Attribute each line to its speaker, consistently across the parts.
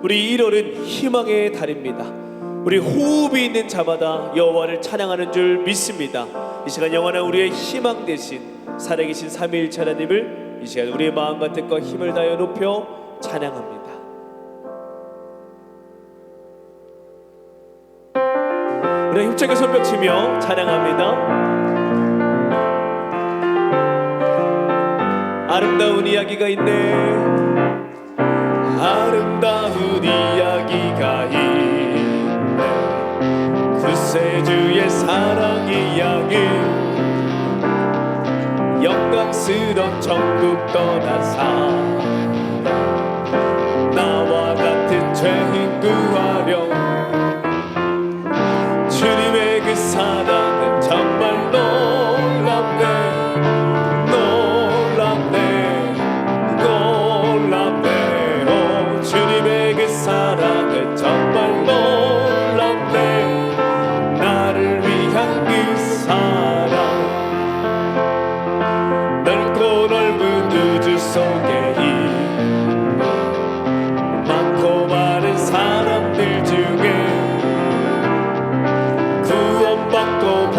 Speaker 1: 우리 1월은 희망의 달입니다. 우리 호흡이 있는 자마다 여호와를 찬양하는 줄 믿습니다. 이 시간 영원한 우리의 희망 되신 살아계신 삼위일체 하나님을 이 시간 우리의 마음과 뜻과 힘을 다하여 높여 찬양합니다. 우리 힘차게 손뼉치며 찬양합니다. 아름다운 이야기가 있네. 아름다운 이야기가 있네. 구세주의 사랑 이야기. 영광스런 천국 떠나사 나와 같은 죄인 구하려. 주님의 그 사랑은 정말 놀랍네. 주님의 그 사랑은 정말 놀랍네. 나를 위한 그 사랑. 넓고 넓은 우주 속에 있는 많고 많은 사람들 중에 구원받고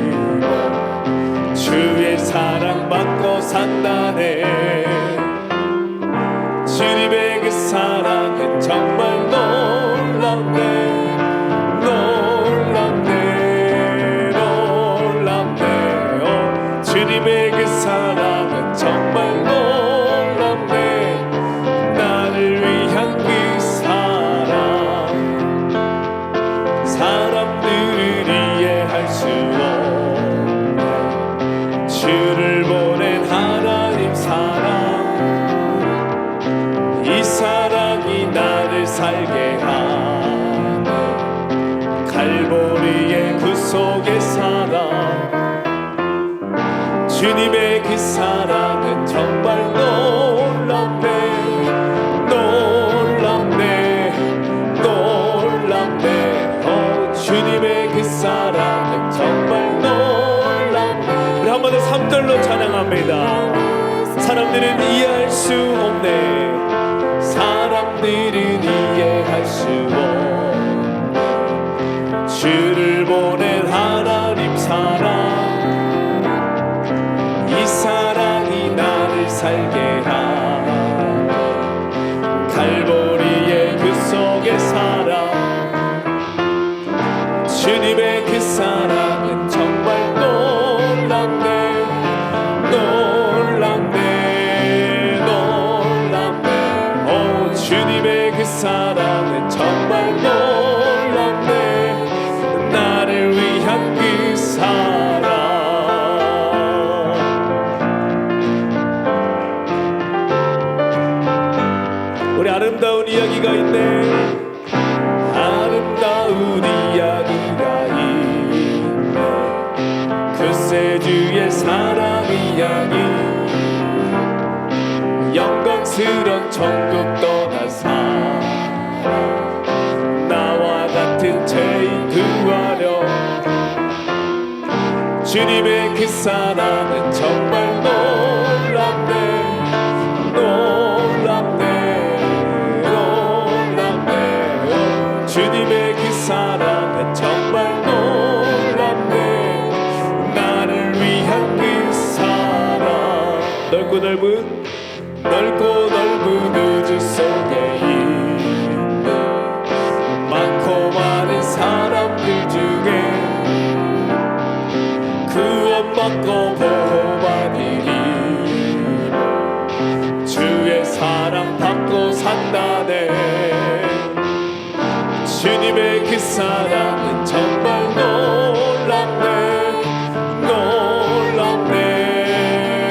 Speaker 1: 보호받으리고 주의 사랑 받고 산다네. 주님의 그 사랑은 정말 놀랍네. 놀랍네. 놀랍네. 주님의 그 사랑은 정말 놀랍네. 나를 위한 그 사랑. 사람들은 이해할 수 없네. 주를 보낸 하나님 사랑. 이 사랑이 나를 살게 하네. 갈보리의 구속의 사랑. 주님의 그 사랑은 정말 놀랍네. 놀랍네. 놀랍네. 주님의 그 사랑은 정말 놀랍네. 우리 한 번 더 3절로 찬양합니다. 사람들은 이해할 수 없네. 사람들은 이해할 수 없네. 주를 보낸 하나님 사랑. 이 사랑이 나를 살게 하네. 갈보리의 그 속의 사랑. 주님의 그 사랑은 정말 놀랍네. 놀랍네. 놀랍네. 주님의 그 사랑은 정말 놀랍네. 나를 위한 그 사랑. 우리 아름다운 이야기가 있네. 아름다운 이야기가 있네. 구세주의 사랑 이야기. 영광스런 천국 떠나사 나와 같은 죄인 구하려. 주님의 그 사랑은 정말 놀랍네. 놀랍네. 놀랍네. 주님의 그 사랑은 정말 놀랍네. 나를 위한 그 사랑. 넓고 넓은 우주 속에 있는 많고 많은 사람들 중에 구원받고 보호받으리고 주의 사랑 받고 산다네. 주님의 그 사랑은 정말 놀랍네. 놀랍네.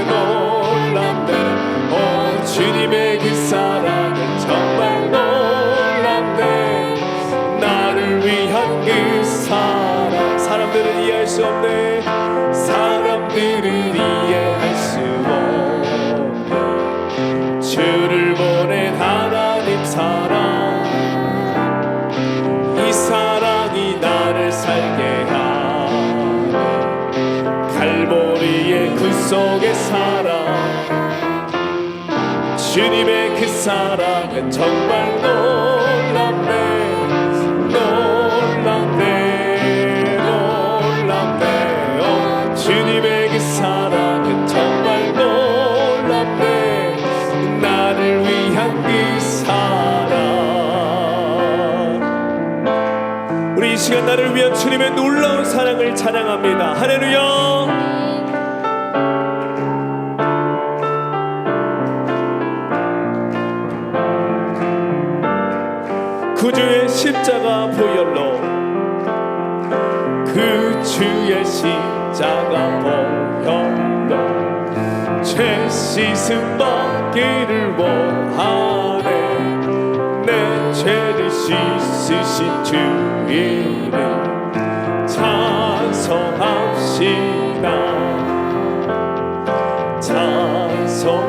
Speaker 1: 놀랍네. 주님의 그 사랑은 정말 놀랍네. 나를 위한 그 사랑. 사람들은 이해할 수 없네. 사람들은 이해할 수 없네. 주를 보낸 하나님 사랑. 이 사랑이 나를 살게 하네. 갈보리의 구속의 사랑. 주님의 그 사랑은 정말 놀랍네 놀랍네 놀랍네 주님의 그 사랑은 정말 놀랍네 나를 위한 그 사랑 우리 이 시간 나를 위한 주님의 놀라운 사랑을 찬양합니다. 할렐루야. 구주의 십자가 보혈로 그 주의 십자가 보혈로 죄 씻음 받기를 원하네 내 죄를 씻으신 주 이름 찬송합시다 찬송합시다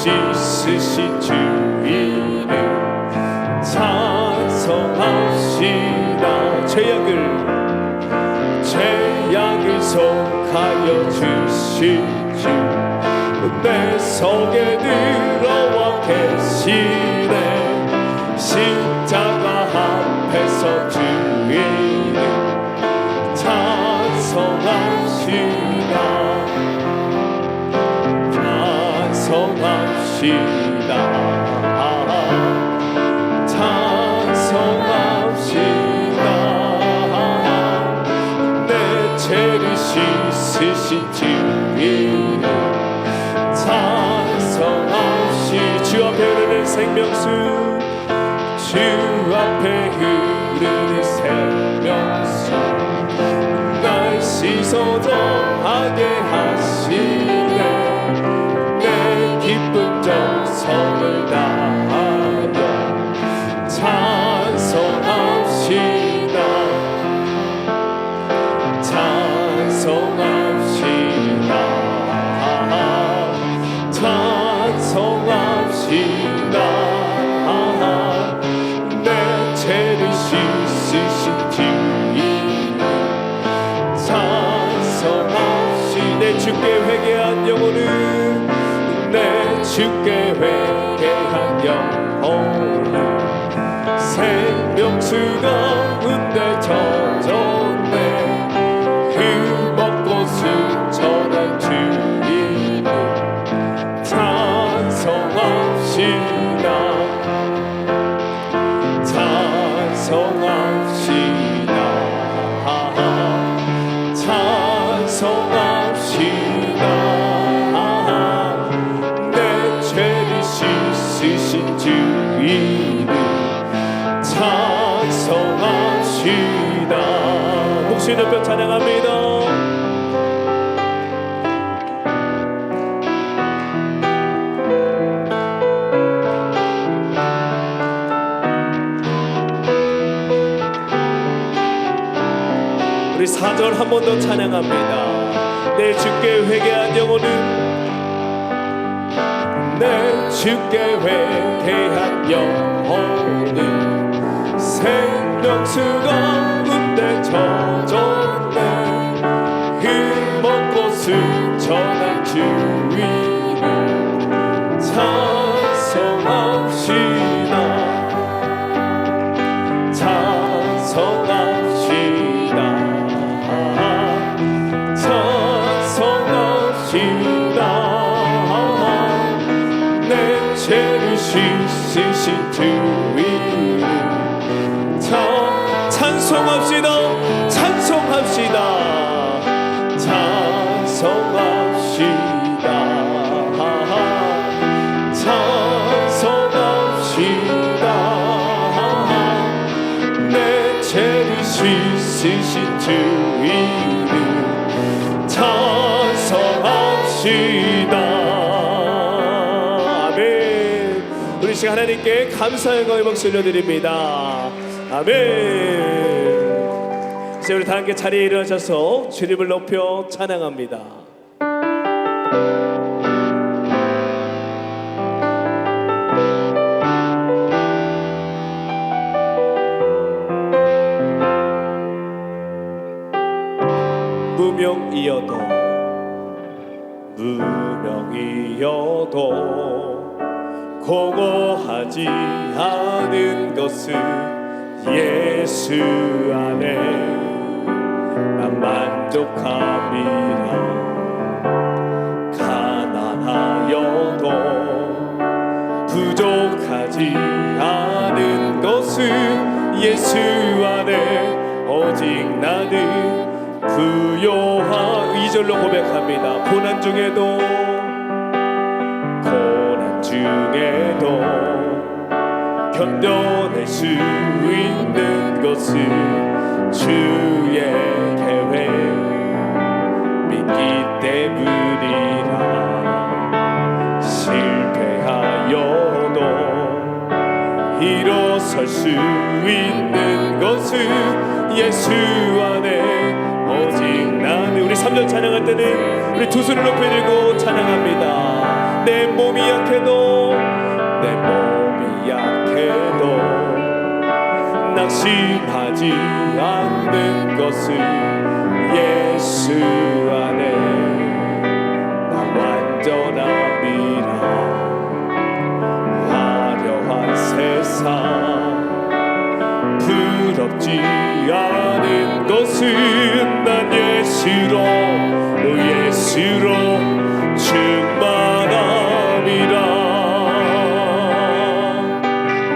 Speaker 1: 씻으신 주 이름 찬송합시다 죄악을 속하여 주신 주 내 속에 들어와 계시네 십자가 앞에서 주 이름 찬송합시다 찬송합시다 찬송합시다 내 죄를 씻으신 주 이름 찬송합시다 주 앞에 흐르는 생명수 주 앞에 흐르는 생명수 날 씻어정하게 하시네 기쁜 정성을 다하여 찬송합시다 찬송합시다 찬송합시다 내 죄를 씻으신 주 이름 찬송합시다 내 주께 회개한 영혼은 내 주께 회개한 영혼은 생명수 가운데 젖었네 흠없고 순전한 주 이름 찬송합시다 찬송합시다 찬송합시다 씻으신 주 이름 찬송합시다 목소리 높여 찬양합니다. 우리 4절 한 번 더 찬양합니다. 내 주께 회개한 영혼은 내 주께 회개한 영혼은 생명수 가운데 젖었네 흠없고 순전한 주 이름 찬송합시다 찬송합시다 찬송합시다 죄를 씻으신 주 이름 찬송합시다 찬송합시다 찬송합시다 찬송합시다 내 죄를 씻으신 주 이름 찬송합시다 우리 시간 하나님께 감사의 영광의 박수 올려드립니다. 아멘. 이제 우리 다 함께 자리에 일어나셔서 주님을 높여 찬양합니다. 무명이어도 공고하지 않은 것은 예수 안에 난 만족함이라. 가난하여도 부족하지 않은 것은 예수 안에 오직 나는 부요하. 2절로 고백합니다. 고난 중에도 견뎌낼 수 있는 것은 주의 계획 믿기 때문이라. 실패하여도 일어설 수 있는 것은 예수 안에 오직 나는. 우리 3절 찬양할 때는 우리 두 손을 높이 들고 찬양합니다. 내 몸이 약해도 낙심하지 않는 것은 예수 안에 나 완전함이라. 화려한 세상 부럽지 않은 것은 난 예수로 충만함이라.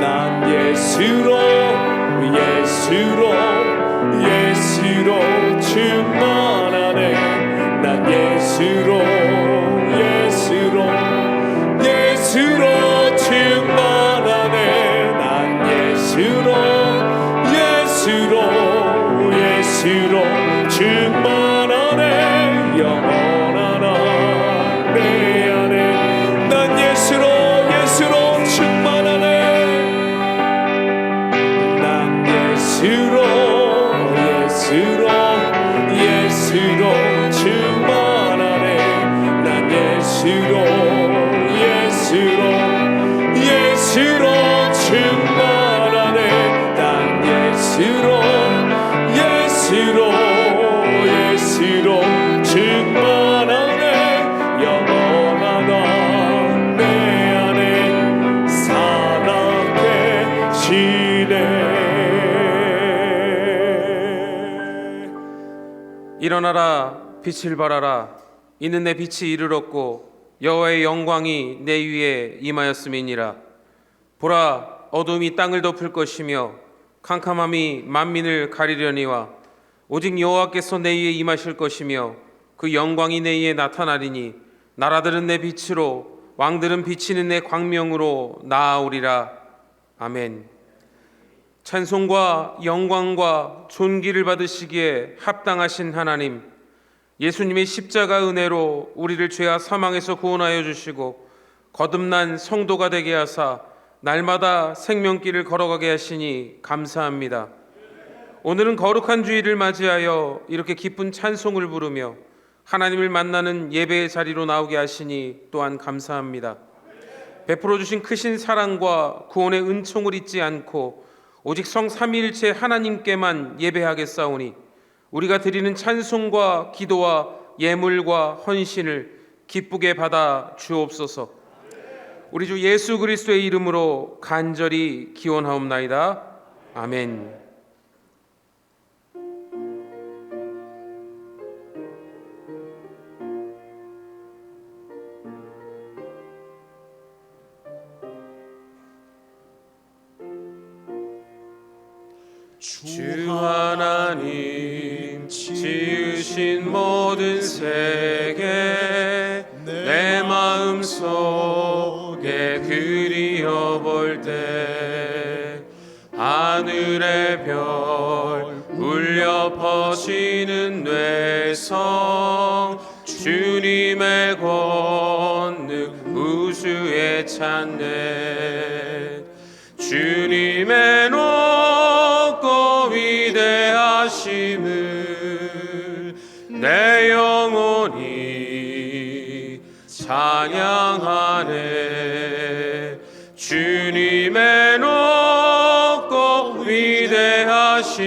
Speaker 1: 난 예수로 충만하네. 난 예수로 충만하네. 난 예수로 충만하네. 영원하나 내 안에 난 예수로 충만하네. 난 예수로 충만하네. 난 예수로 충만하네. 난 예수로 충만하네. 영원하다 내 안에 살아계시네.
Speaker 2: 일어나라 빛을 발하라. 이는 내 빛이 이르렀고 여호와의 영광이 내 위에 임하였음이니라. 보라, 어둠이 땅을 덮을 것이며 캄캄함이 만민을 가리려니와 오직 여호와께서 내 위에 임하실 것이며 그 영광이 내 위에 나타나리니 나라들은 내 빛으로 왕들은 비치는 내 광명으로 나아오리라. 아멘. 찬송과 영광과 존귀를 받으시기에 합당하신 하나님, 예수님의 십자가 은혜로 우리를 죄와 사망에서 구원하여 주시고 거듭난 성도가 되게 하사 날마다 생명길을 걸어가게 하시니 감사합니다. 오늘은 거룩한 주일을 맞이하여 이렇게 기쁜 찬송을 부르며 하나님을 만나는 예배의 자리로 나오게 하시니 또한 감사합니다. 베풀어 주신 크신 사랑과 구원의 은총을 잊지 않고 오직 성삼위일체 하나님께만 예배하겠사오니 우리가 드리는 찬송과 기도와 예물과 헌신을 기쁘게 받아 주옵소서. 우리 주 예수 그리스도의 이름으로 간절히 기원하옵나이다. 아멘. 주 하나님 지으신 모든 세계 내 마음속에 그리어 볼 때 하늘의 별 울려 퍼지는 뇌성 주님의 권능 우주에 찬네. 주님의 높고 위대하심을 내 영혼이 찬양하네. 주님의 높고 위대하심을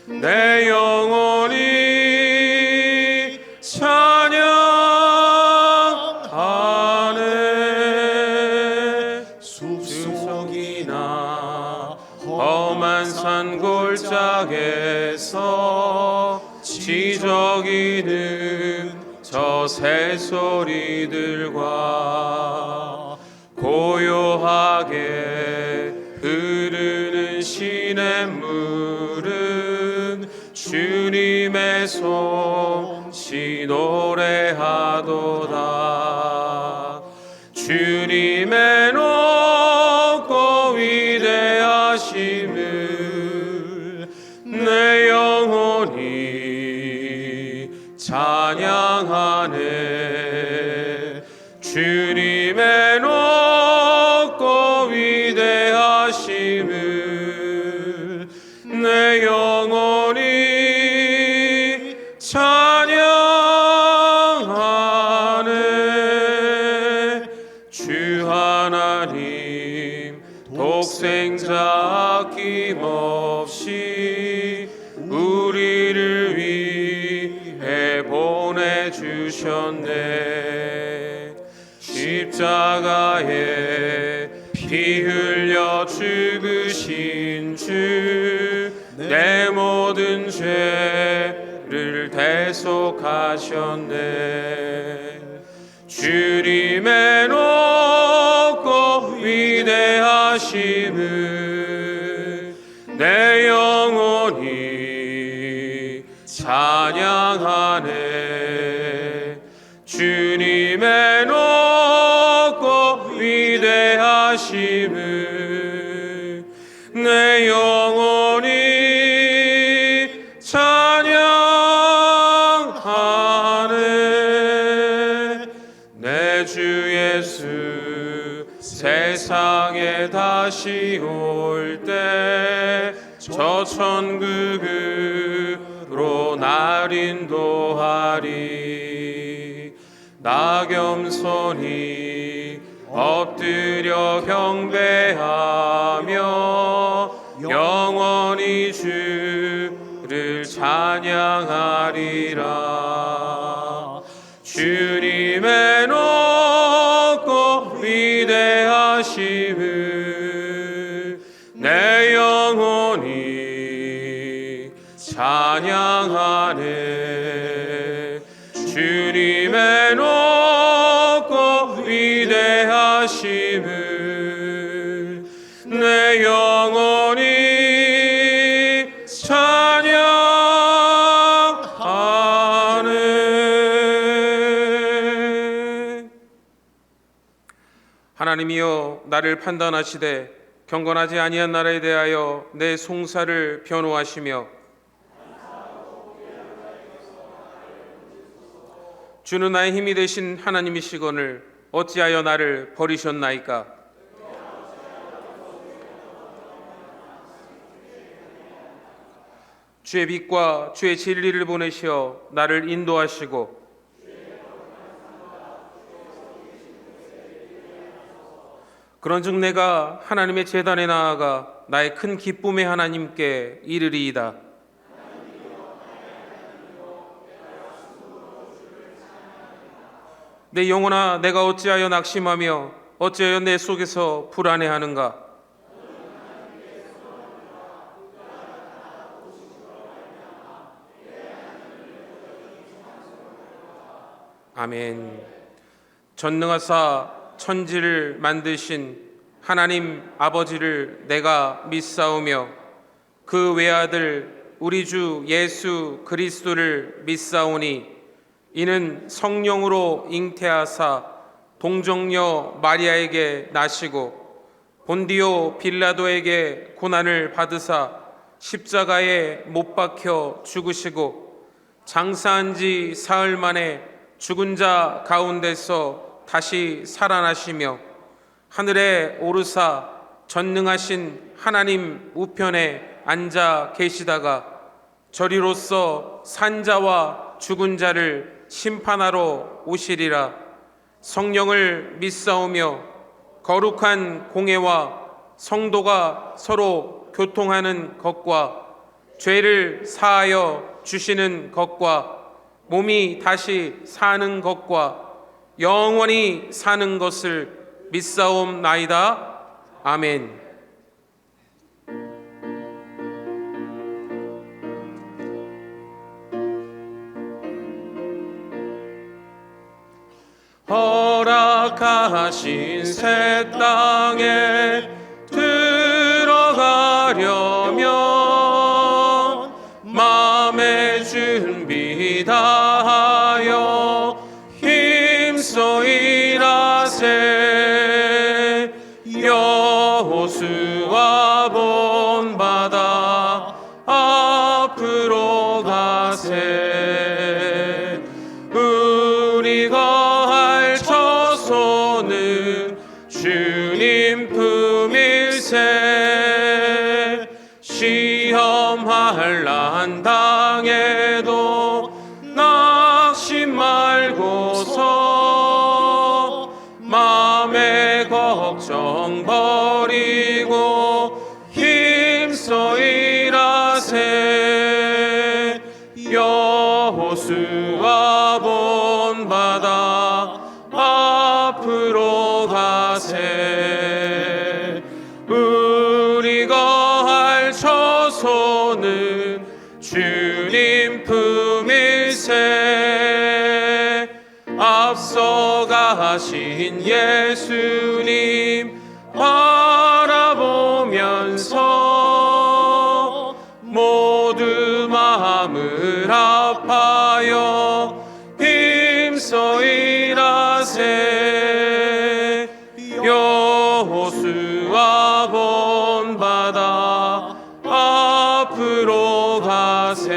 Speaker 2: 내 영혼이 산골짜기에서 지저귀는 저 새소리들과 고요하게 흐르는 시냇물은 주님의 솜씨 노래하도다. 주님의 높고 위대하심을 내 영혼이 찬양하네. 주님의 높고 위대하심을 내 영혼이 찬양하네. 주 하나님 독생자 아낌없이 우리를 위해 보내주셨네. 십자가에 피 흘려 죽으신 주 내 모든 죄를 대속하셨네. 주님의 높고 위대하심을 내 영혼이 찬양하네. 주님의 높고 위대하심을 내 영혼이 찬양하네. 내 주 예수 세상에 다시 올 때 저 천국으로 날 인도하리. 나 겸손히 엎드려 경배하며 영원히 주를 찬양하리라. 주님의 높고 위대하심을 내 영혼이 찬양하네. 주님의 높고 위대하심을 내 영혼이 찬양하네. 하나님이여 나를 판단하시되 경건하지 아니한 나라에 대하여 내 송사를 변호하시며 주는 나의 힘이 되신 하나님이시거늘 어찌하여 나를 버리셨나이까. 주의 빛과 주의 진리를 보내시어 나를 인도하시고 그런즉 내가 하나님의 제단에 나아가 나의 큰 기쁨의 하나님께 이르리이다. 내 영혼아 내가 어찌하여 낙심하며 어찌하여 내 속에서 불안해하는가. 아멘. 전능하사 천지를 만드신 하나님 아버지를 내가 믿사오며 그 외아들 우리 주 예수 그리스도를 믿사오니 이는 성령으로 잉태하사 동정녀 마리아에게 나시고 본디오 빌라도에게 고난을 받으사 십자가에 못 박혀 죽으시고 장사한 지 사흘 만에 죽은 자 가운데서 다시 살아나시며 하늘에 오르사 전능하신 하나님 우편에 앉아 계시다가 저리로서 산자와 죽은 자를 심판하러 오시리라. 성령을 믿사오며 거룩한 공회와 성도가 서로 교통하는 것과 죄를 사하여 주시는 것과 몸이 다시 사는 것과 영원히 사는 것을 믿사옵나이다. 아멘. 약하신 새 땅에 들어가려면 마음의 준비 다하여 힘써 일하세. 여호수아 본받아 앞으로 가세. 우리가 할 처소는 주님 품일세. 시험할 난 당해도 낙심 말고서 마음의 걱정 버리고 힘써 일하세. 여호수아 본받아 앞으로 가세. 우리가 할 처소는 주님 품일세. 앞서 가신 예수님 바라보면서 모두 마음을 아파여 힘써 일하세. 여호수아 본받아 앞으로 가세.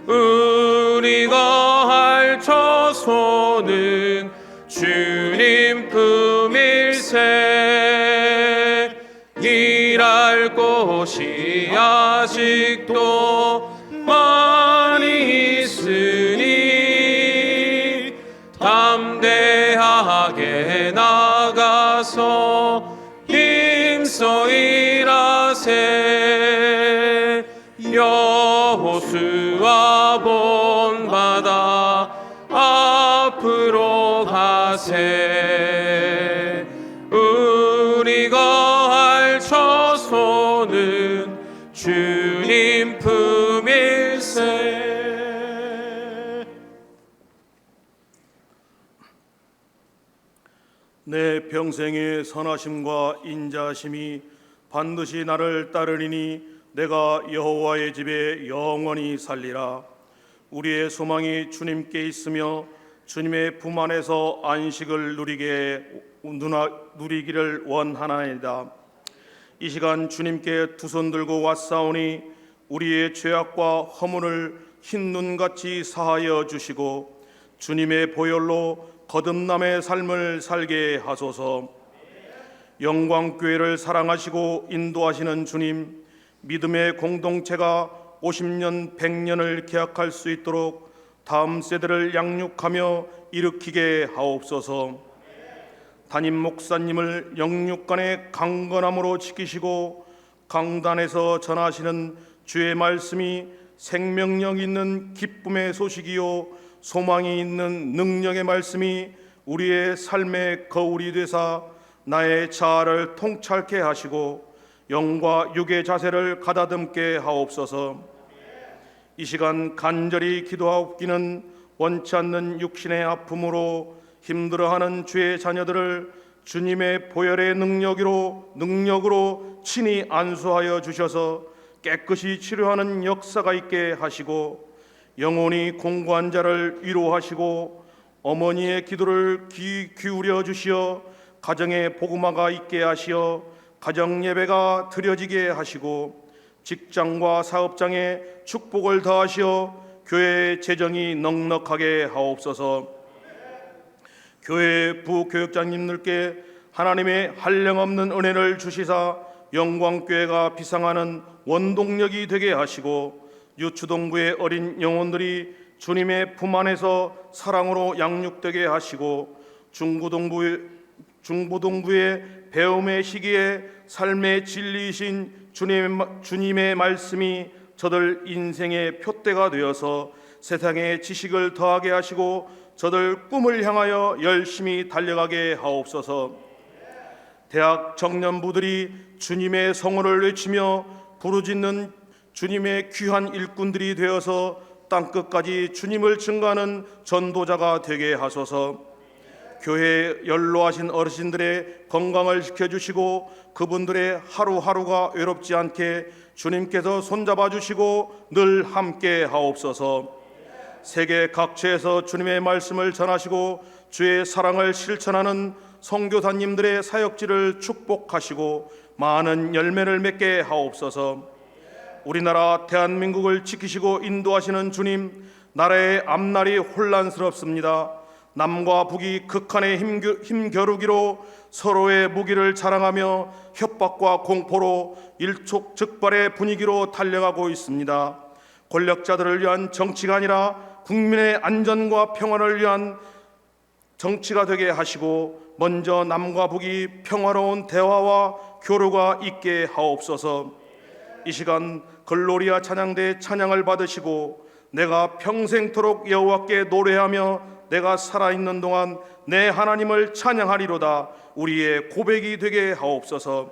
Speaker 2: 우리가 할 처소는 주님 품일세. 일할 곳이 아직도 많이 있으니 담대하게 나가서 힘써 일하세. 여호수아 본받아 앞으로 가세. 우리가 할 처소는 주님 품일세.
Speaker 3: 내 평생의 선하심과 인자하심이 반드시 나를 따르리니 내가 여호와의 집에 영원히 살리라. 우리의 소망이 주님께 있으며 주님의 품 안에서 안식을 누리기를 원하나이다. 이 시간 주님께 두 손 들고 왔사오니 우리의 죄악과 허물을 흰 눈같이 사하여 주시고 주님의 보혈로 거듭남의 삶을 살게 하소서. 영광교회를 사랑하시고 인도하시는 주님, 믿음의 공동체가 50년, 100년을 계약할 수 있도록 다음 세대를 양육하며 일으키게 하옵소서. 담임 목사님을 영육간의 강건함으로 지키시고 강단에서 전하시는 주의 말씀이 생명력 있는 기쁨의 소식이요 소망이 있는 능력의 말씀이 우리의 삶의 거울이 되사 나의 자아를 통찰케 하시고 영과 육의 자세를 가다듬게 하옵소서. 이 시간 간절히 기도하옵기는 원치 않는 육신의 아픔으로 힘들어하는 주의 자녀들을 주님의 보혈의 능력으로 친히 안수하여 주셔서 깨끗이 치료하는 역사가 있게 하시고 영혼이 공고한 자를 위로하시고 어머니의 기도를 귀 기울여 주시어 가정에 복음화가 있게 하시어 가정 예배가 드려지게 하시고 직장과 사업장에 축복을 더하시어 교회의 재정이 넉넉하게 하옵소서. 교회 부교육장님들께 하나님의 한량없는 은혜를 주시사 영광교회가 비상하는 원동력이 되게 하시고 유초동부의 어린 영혼들이 주님의 품 안에서 사랑으로 양육되게 하시고 중부동부의 배움의 시기에 삶의 진리이신 주님의 말씀이 저들 인생의 표대가 되어서 세상의 지식을 더하게 하시고 저들 꿈을 향하여 열심히 달려가게 하옵소서. 대학 청년부들이 주님의 성호를 외치며 부르짖는 주님의 귀한 일꾼들이 되어서 땅끝까지 주님을 증거하는 전도자가 되게 하소서. 교회에 연로하신 어르신들의 건강을 지켜주시고 그분들의 하루하루가 외롭지 않게 주님께서 손잡아 주시고 늘 함께 하옵소서. 세계 각처에서 주님의 말씀을 전하시고 주의 사랑을 실천하는 선교사님들의 사역지를 축복하시고 많은 열매를 맺게 하옵소서. 우리나라 대한민국을 지키시고 인도하시는 주님, 나라의 앞날이 혼란스럽습니다. 남과 북이 극한의 힘겨루기로 서로의 무기를 자랑하며 협박과 공포로 일촉즉발의 분위기로 달려가고 있습니다. 권력자들을 위한 정치가 아니라 국민의 안전과 평안을 위한 정치가 되게 하시고 먼저 남과 북이 평화로운 대화와 교류가 있게 하옵소서. 이 시간 글로리아 찬양대 찬양을 받으시고 내가 평생토록 여호와께 노래하며 내가 살아있는 동안 내 하나님을 찬양하리로다 우리의 고백이 되게 하옵소서.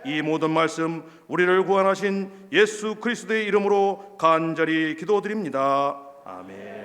Speaker 3: 이 모든 말씀 우리를 구원하신 예수 그리스도의 이름으로 간절히 기도드립니다. 아멘.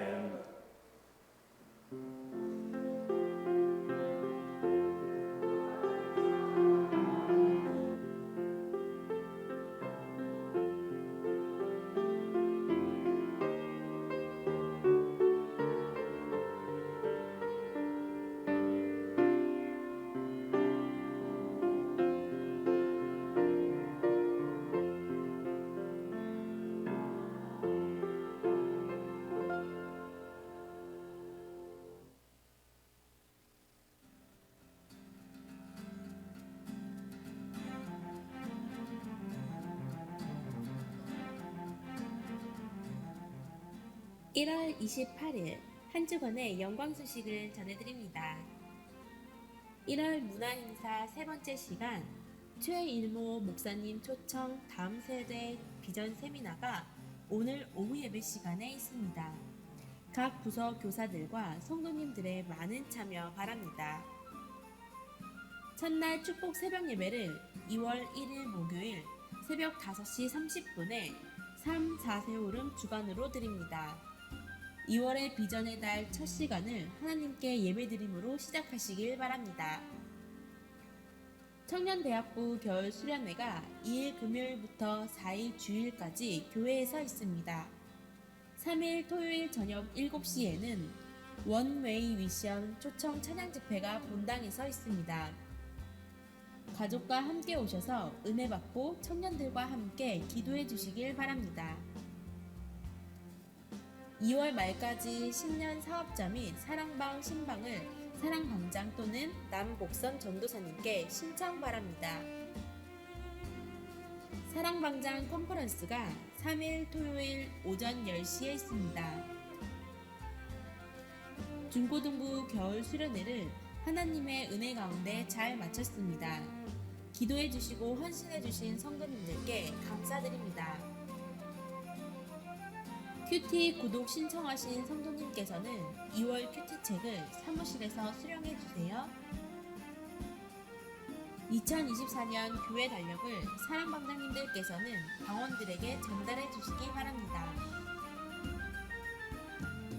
Speaker 4: 1월 28일 한 주간의 영광 소식을 전해드립니다. 1월 문화행사 세 번째 시간 최일모 목사님 초청 다음 세대 비전 세미나가 오늘 오후 예배 시간에 있습니다. 각 부서 교사들과 성도님들의 많은 참여 바랍니다. 첫날 축복 새벽 예배를 2월 1일 목요일 새벽 5시 30분에 3, 4세오름 주간으로 드립니다. 2월의 비전의 달 첫 시간을 하나님께 예배드림으로 시작하시길 바랍니다. 청년대학부 겨울 수련회가 2일 금요일부터 4일 주일까지 교회에서 있습니다. 3일 토요일 저녁 7시에는 원웨이 위션 초청 찬양 집회가 본당에서 있습니다. 가족과 함께 오셔서 은혜 받고 청년들과 함께 기도해 주시길 바랍니다. 2월 말까지 신년 사업자 및 사랑방 신방을 사랑방장 또는 남복선 전도사님께 신청 바랍니다. 사랑방장 컨퍼런스가 3일 토요일 오전 10시에 있습니다. 중고등부 겨울 수련회를 하나님의 은혜 가운데 잘 마쳤습니다. 기도해 주시고 헌신해 주신 성도님들께 감사드립니다. 큐티 구독 신청하신 성도님께서는 2월 큐티책을 사무실에서 수령해 주세요. 2024년 교회 달력을 사랑방장님들께서는 당원들에게 전달해 주시기 바랍니다.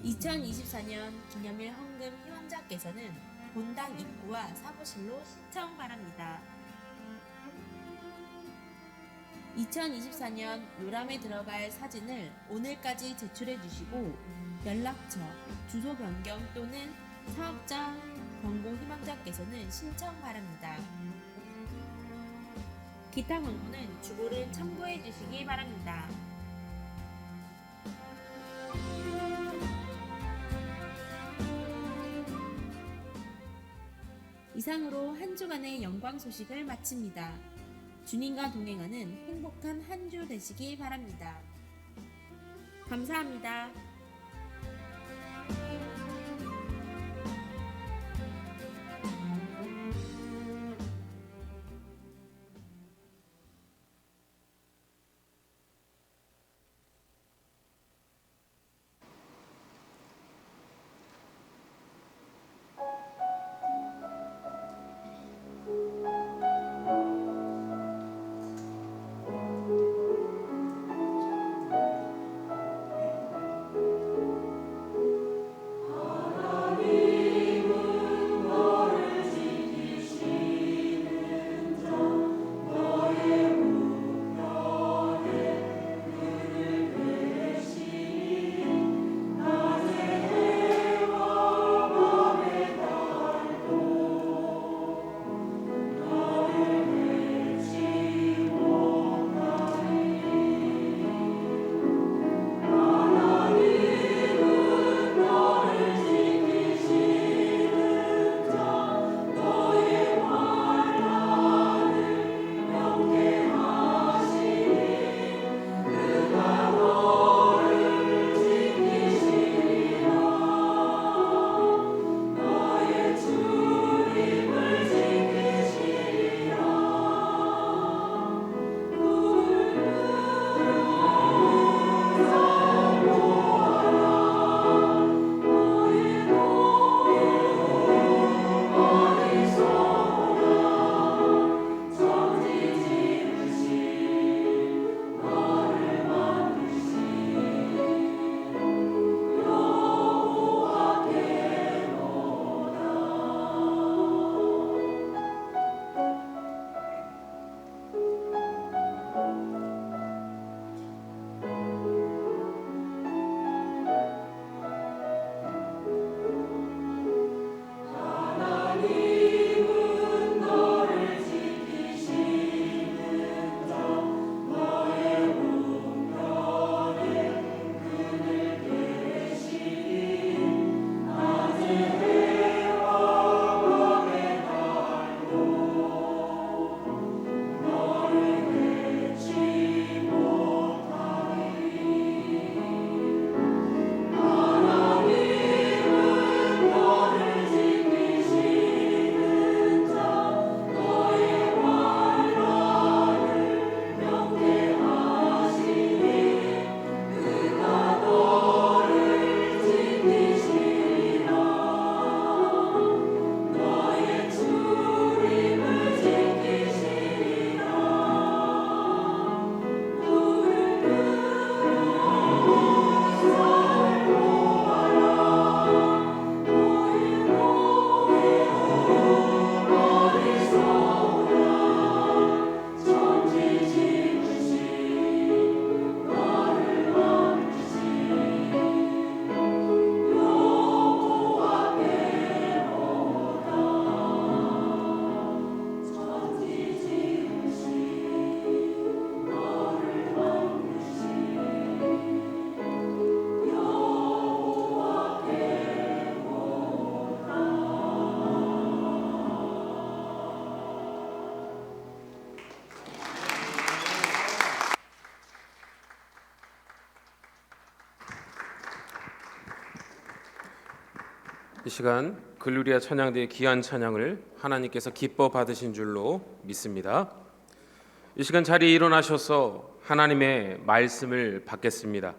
Speaker 4: 2024년 기념일 헌금 희망자께서는 본당 입구와 사무실로 신청 바랍니다. 2024년 요람에 들어갈 사진을 오늘까지 제출해 주시고 연락처, 주소 변경 또는 사업장 변공 희망자께서는 신청 바랍니다. 기타 광고는 주보를 참고해 주시기 바랍니다. 이상으로 한 주간의 영광 소식을 마칩니다. 주님과 동행하는 행복한 한 주 되시기 바랍니다. 감사합니다.
Speaker 2: 이 시간 글루리아 찬양대의 귀한 찬양을 하나님께서 기뻐 받으신 줄로 믿습니다. 이 시간 자리에 일어나셔서 하나님의 말씀을 받겠습니다.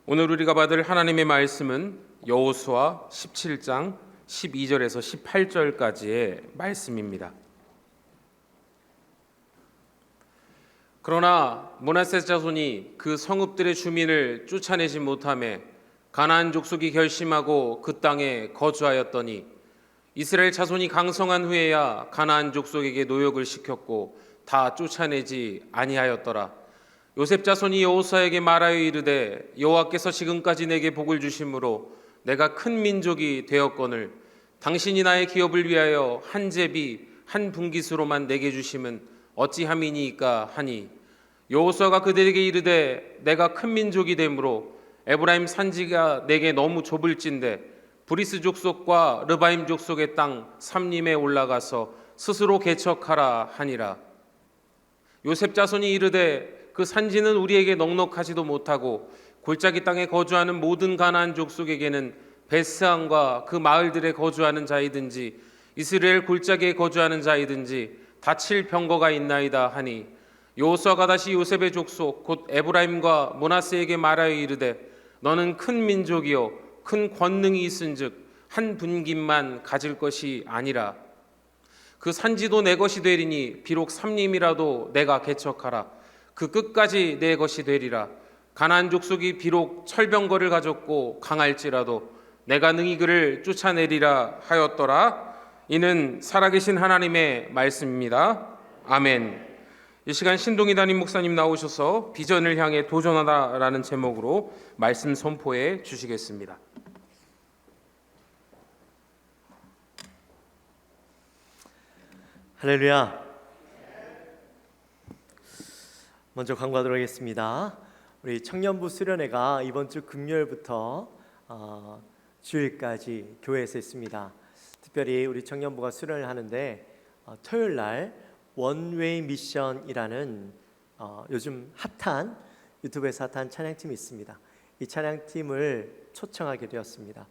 Speaker 2: 오늘 우리가 받을 하나님의 말씀은 여호수아 17장 12절에서 18절까지의 말씀입니다. 그러나 므낫세 자손이 그 성읍들의 주민을 쫓아내지 못하매 가나안 족속이 결심하고 그 땅에 거주하였더니 이스라엘 자손이 강성한 후에야 가나안 족속에게 노역을 시켰고 다 쫓아내지 아니하였더라. 요셉 자손이 여호수아에게 말하여 이르되 여호와께서 지금까지 내게 복을 주심으로 내가 큰 민족이 되었거늘 당신이 나의 기업을 위하여 한 제비 한 분깃으로만 내게 주심은 어찌함이니이까 하니 여호수아가 그들에게 이르되 내가 큰 민족이 되므로 에브라임 산지가 내게 너무 좁을진대 브리스 족속과 르바임 족속의 땅 삼림에 올라가서 스스로 개척하라 하니라. 요셉 자손이 이르되 그 산지는 우리에게 넉넉하지도 못하고 골짜기 땅에 거주하는 모든 가나안 족속에게는 베스안과 그 마을들에 거주하는 자이든지 이스라엘 골짜기에 거주하는 자이든지 다칠 병거가 있나이다 하니 여호수아가 다시 요셉의 족속 곧 에브라임과 므낫세에게 말하여 이르되 너는 큰 민족이요 큰 권능이 있은즉 한 분깃만 가질 것이 아니라 그 산지도 내 것이 되리니 비록 삼림이라도 내가 개척하라. 그 끝까지 내 것이 되리라. 가나안 족속이 비록 철병거를 가졌고 강할지라도 내가 능히 그를 쫓아내리라 하였더라. 이는 살아계신 하나님의 말씀입니다. 아멘. 이 시간 신동희 담임 목사님 나오셔서 비전을 향해 도전하다라는 제목으로 말씀 선포해 주시겠습니다.
Speaker 5: 할렐루야. 먼저 강구하도록 하겠습니다. 우리 청년부 수련회가 이번 주 금요일부터 주일까지 교회에서 있습니다. 특별히 우리 청년부가 수련을 하는데 토요일 날 원웨이 미션이라는 요즘 핫한 유튜브에서 핫한 찬양팀이 있습니다. 이 찬양팀을 초청하게 되었습니다.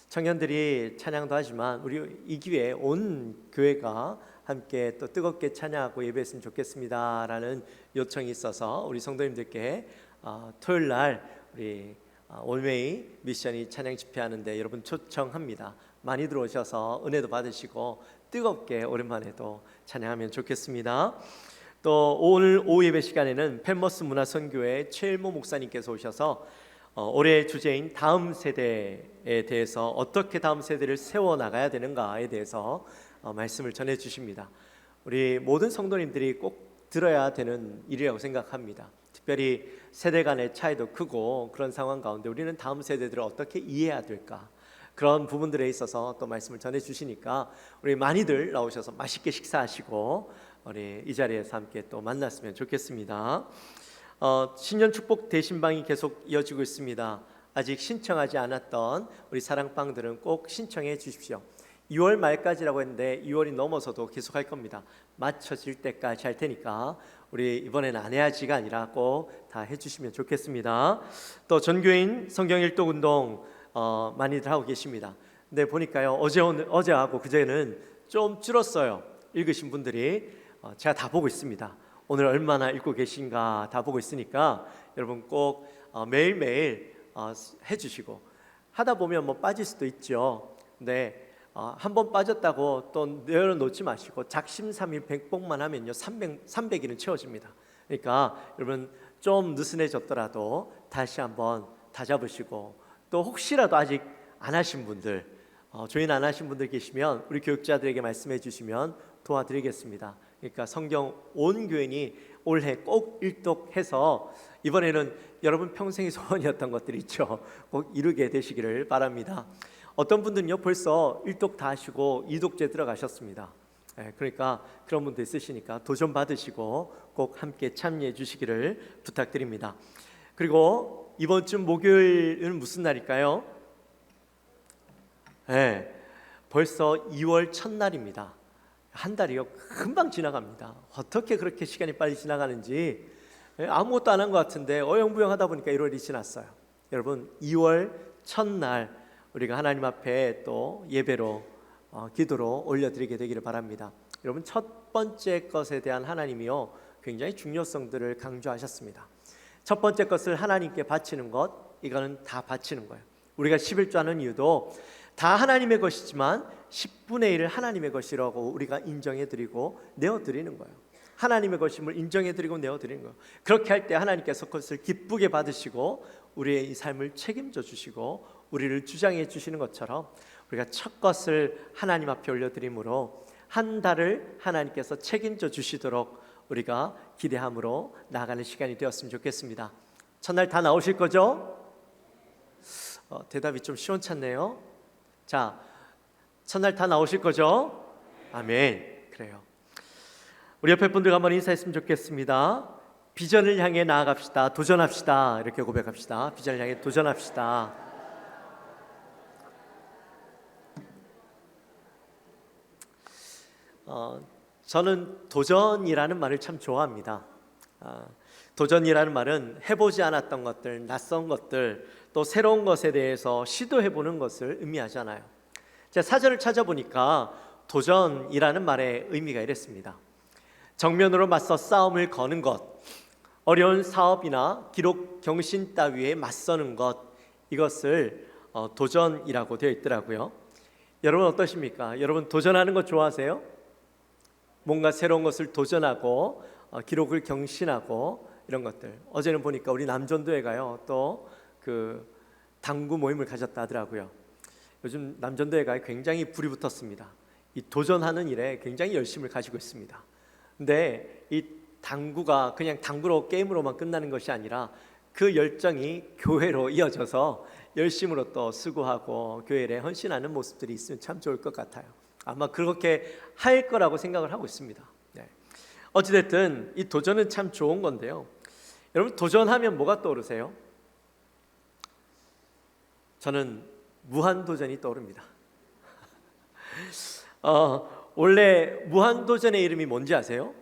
Speaker 5: 청년들이 찬양도 하지만 우리 이 기회에 온 교회가 함께 또 뜨겁게 찬양하고 예배했으면 좋겠습니다라는 요청이 있어서 우리 성도님들께 토요일 날 우리 원웨이 미션이 찬양 집회하는데 여러분 초청합니다. 많이 들어오셔서 은혜도 받으시고 뜨겁게 오랜만에 또 찬양하면 좋겠습니다. 또 오늘 오후 예배 시간에는 펜머스 문화선교회 최일모 목사님께서 오셔서 올해 주제인 다음 세대에 대해서 어떻게 다음 세대를 세워나가야 되는가에 대해서 말씀을 전해 주십니다. 우리 모든 성도님들이 꼭 들어야 되는 일이라고 생각합니다. 특별히 세대 간의 차이도 크고 그런 상황 가운데 우리는 다음 세대들을 어떻게 이해해야 될까, 그런 부분들에 있어서 또 말씀을 전해 주시니까 우리 많이들 나오셔서 맛있게 식사하시고 우리 이 자리에서 함께 또 만났으면 좋겠습니다. 신년 축복 대신방이 계속 이어지고 있습니다. 아직 신청하지 않았던 우리 사랑방들은 꼭 신청해 주십시오. 2월 말까지라고 했는데 2월이 넘어서도 계속 할 겁니다. 맞춰질 때까지 할 테니까 우리 이번에는 안 해야지가 아니라 꼭 다 해주시면 좋겠습니다. 또 전교인 성경 일독 운동 많이들 하고 계십니다. 근데 보니까요 어제하고 그제는 좀 줄었어요. 읽으신 분들이 제가 다 보고 있습니다. 오늘 얼마나 읽고 계신가 다 보고 있으니까 여러분 꼭 매일매일 해주시고, 하다 보면 뭐 빠질 수도 있죠. 근데 한번 빠졌다고 또 내려놓지 마시고 작심삼일 백복만 하면요 300일은 채워집니다. 그러니까 여러분 좀 느슨해졌더라도 다시 한번 다잡으시고, 또 혹시라도 아직 안 하신 분들, 조인 안 하신 분들 계시면 우리 교육자들에게 말씀해 주시면 도와드리겠습니다. 그러니까 성경 온 교인이 올해 꼭 일독해서 이번에는 여러분 평생의 소원이었던 것들이 있죠. 꼭 이루게 되시기를 바랍니다. 어떤 분들은요 벌써 1독 다 하시고 2독째 들어가셨습니다. 그러니까 그런 분도 있으시니까 도전 받으시고 꼭 함께 참여해 주시기를 부탁드립니다. 그리고 이번 주 목요일은 무슨 날일까요? 벌써 2월 첫날입니다. 한 달이요 금방 지나갑니다. 어떻게 그렇게 시간이 빨리 지나가는지 아무것도 안 한 것 같은데 어영부영 하다 보니까 1월이 지났어요. 여러분 2월 첫날 우리가 하나님 앞에 또 예배로 기도로 올려드리게 되기를 바랍니다. 여러분, 첫 번째 것에 대한 하나님이요 굉장히 중요성들을 강조하셨습니다. 첫 번째 것을 하나님께 바치는 것, 이거는 다 바치는 거예요. 우리가 11조 하는 이유도 다 하나님의 것이지만 10분의 1을 하나님의 것이라고 우리가 인정해드리고 내어드리는 거예요. 하나님의 것임을 인정해드리고 내어드리는 거예요. 그렇게 할 때 하나님께서 그것을 기쁘게 받으시고 우리의 이 삶을 책임져 주시고 우리를 주장해 주시는 것처럼 우리가 첫 것을 하나님 앞에 올려드림으로 한 달을 하나님께서 책임져 주시도록 우리가 기대함으로 나아가는 시간이 되었으면 좋겠습니다. 첫날 다 나오실 거죠? 대답이 좀 시원찮네요. 자, 첫날 다 나오실 거죠? 아멘. 그래요. 우리 옆에 분들과 한번 인사했으면 좋겠습니다. 비전을 향해 나아갑시다. 도전합시다. 이렇게 고백합시다. 비전을 향해 도전합시다. 저는 도전이라는 말을 참 좋아합니다. 도전이라는 말은 해보지 않았던 것들, 낯선 것들, 또 새로운 것에 대해서 시도해보는 것을 의미하잖아요. 제가 사전을 찾아보니까 도전이라는 말의 의미가 이랬습니다. 정면으로 맞서 싸움을 거는 것, 어려운 사업이나 기록 경신 따위에 맞서는 것, 이것을 도전이라고 되어 있더라고요. 여러분 어떠십니까? 여러분 도전하는 것 좋아하세요? 뭔가 새로운 것을 도전하고 기록을 경신하고 이런 것들. 어제는 보니까 우리 남전도에 가요. 또 그 당구 모임을 가졌다 하더라고요. 요즘 남전도에 가요. 굉장히 불이 붙었습니다. 이 도전하는 일에 굉장히 열심을 가지고 있습니다. 근데 이 당구가 그냥 당구로 게임으로만 끝나는 것이 아니라 그 열정이 교회로 이어져서 열심으로 또 수고하고 교회에 헌신하는 모습들이 있으면 참 좋을 것 같아요. 아마 그렇게 할 거라고 생각을 하고 있습니다. 네. 어찌됐든 이 도전은 참 좋은 건데요. 여러분 도전하면 뭐가 떠오르세요? 저는 무한도전이 떠오릅니다. 원래 무한도전의 이름이 뭔지 아세요?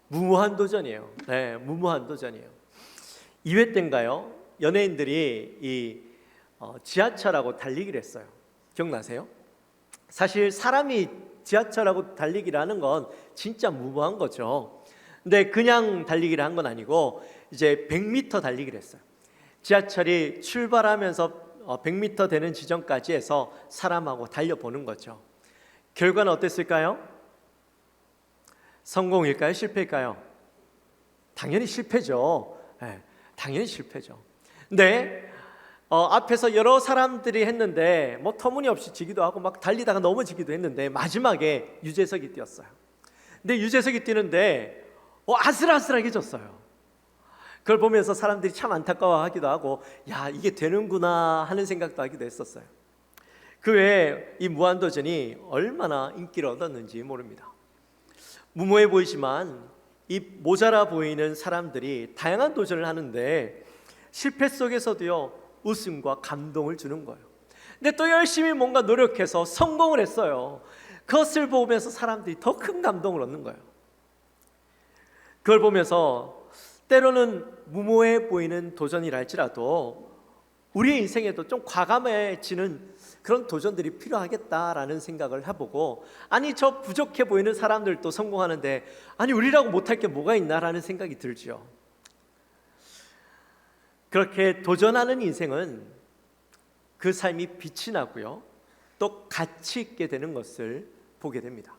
Speaker 5: 무무한도전이에요. 네, 무무한도전이에요. 2회 때인가요? 연예인들이 이 지하철하고 달리기를 했어요. 기억나세요? 사실 사람이 지하철하고 달리기를 하는 건 진짜 무모한 거죠. 근데 그냥 달리기를 한 건 아니고 이제 100m 달리기를 했어요. 지하철이 출발하면서 100m 되는 지점까지 해서 사람하고 달려보는 거죠. 결과는 어땠을까요? 성공일까요? 실패일까요? 당연히 실패죠. 네, 당연히 실패죠. 근데 앞에서 여러 사람들이 했는데 뭐 터무니없이 지기도 하고 막 달리다가 넘어지기도 했는데 마지막에 유재석이 뛰었어요. 근데 유재석이 뛰는데 아슬아슬하게 졌어요. 그걸 보면서 사람들이 참 안타까워하기도 하고 야 이게 되는구나 하는 생각도 하기도 했었어요. 그 외에 이 무한도전이 얼마나 인기를 얻었는지 모릅니다. 무모해 보이지만 이 모자라 보이는 사람들이 다양한 도전을 하는데 실패 속에서도요 웃음과 감동을 주는 거예요. 근데 또 열심히 뭔가 노력해서 성공을 했어요. 그것을 보면서 사람들이 더 큰 감동을 얻는 거예요. 그걸 보면서 때로는 무모해 보이는 도전이라 할지라도 우리의 인생에도 좀 과감해지는 그런 도전들이 필요하겠다라는 생각을 해보고 아니 저 부족해 보이는 사람들도 성공하는데 아니 우리라고 못할 게 뭐가 있나라는 생각이 들죠. 그렇게 도전하는 인생은 그 삶이 빛이 나고요 또 가치 있게 되는 것을 보게 됩니다.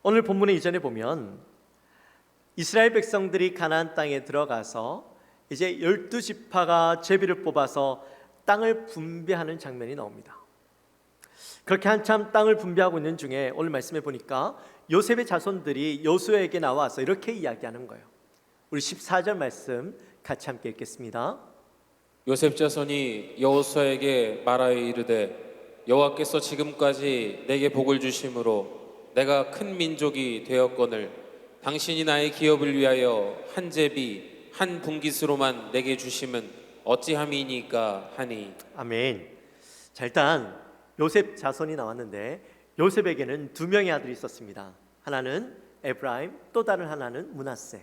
Speaker 5: 오늘 본문의 이전에 보면 이스라엘 백성들이 가나안 땅에 들어가서 이제 12지파가 제비를 뽑아서 땅을 분배하는 장면이 나옵니다. 그렇게 한참 땅을 분배하고 있는 중에 오늘 말씀해 보니까 요셉의 자손들이 여호수아에게 나와서 이렇게 이야기하는 거예요. 우리 14절 말씀 같이 함께 읽겠습니다.
Speaker 6: 요셉 자손이 여호수아에게 말하여 이르되 여호와께서 지금까지 내게 복을 주심으로 내가 큰 민족이 되었거늘 당신이 나의 기업을 위하여 한 제비 한 분깃으로만 내게 주심은 어찌함이니까 하니. 아멘.
Speaker 5: 자, 일단 요셉 자손이 나왔는데 요셉에게는 2명의 아들이 있었습니다. 하나는 에브라임, 또 다른 하나는 므낫세.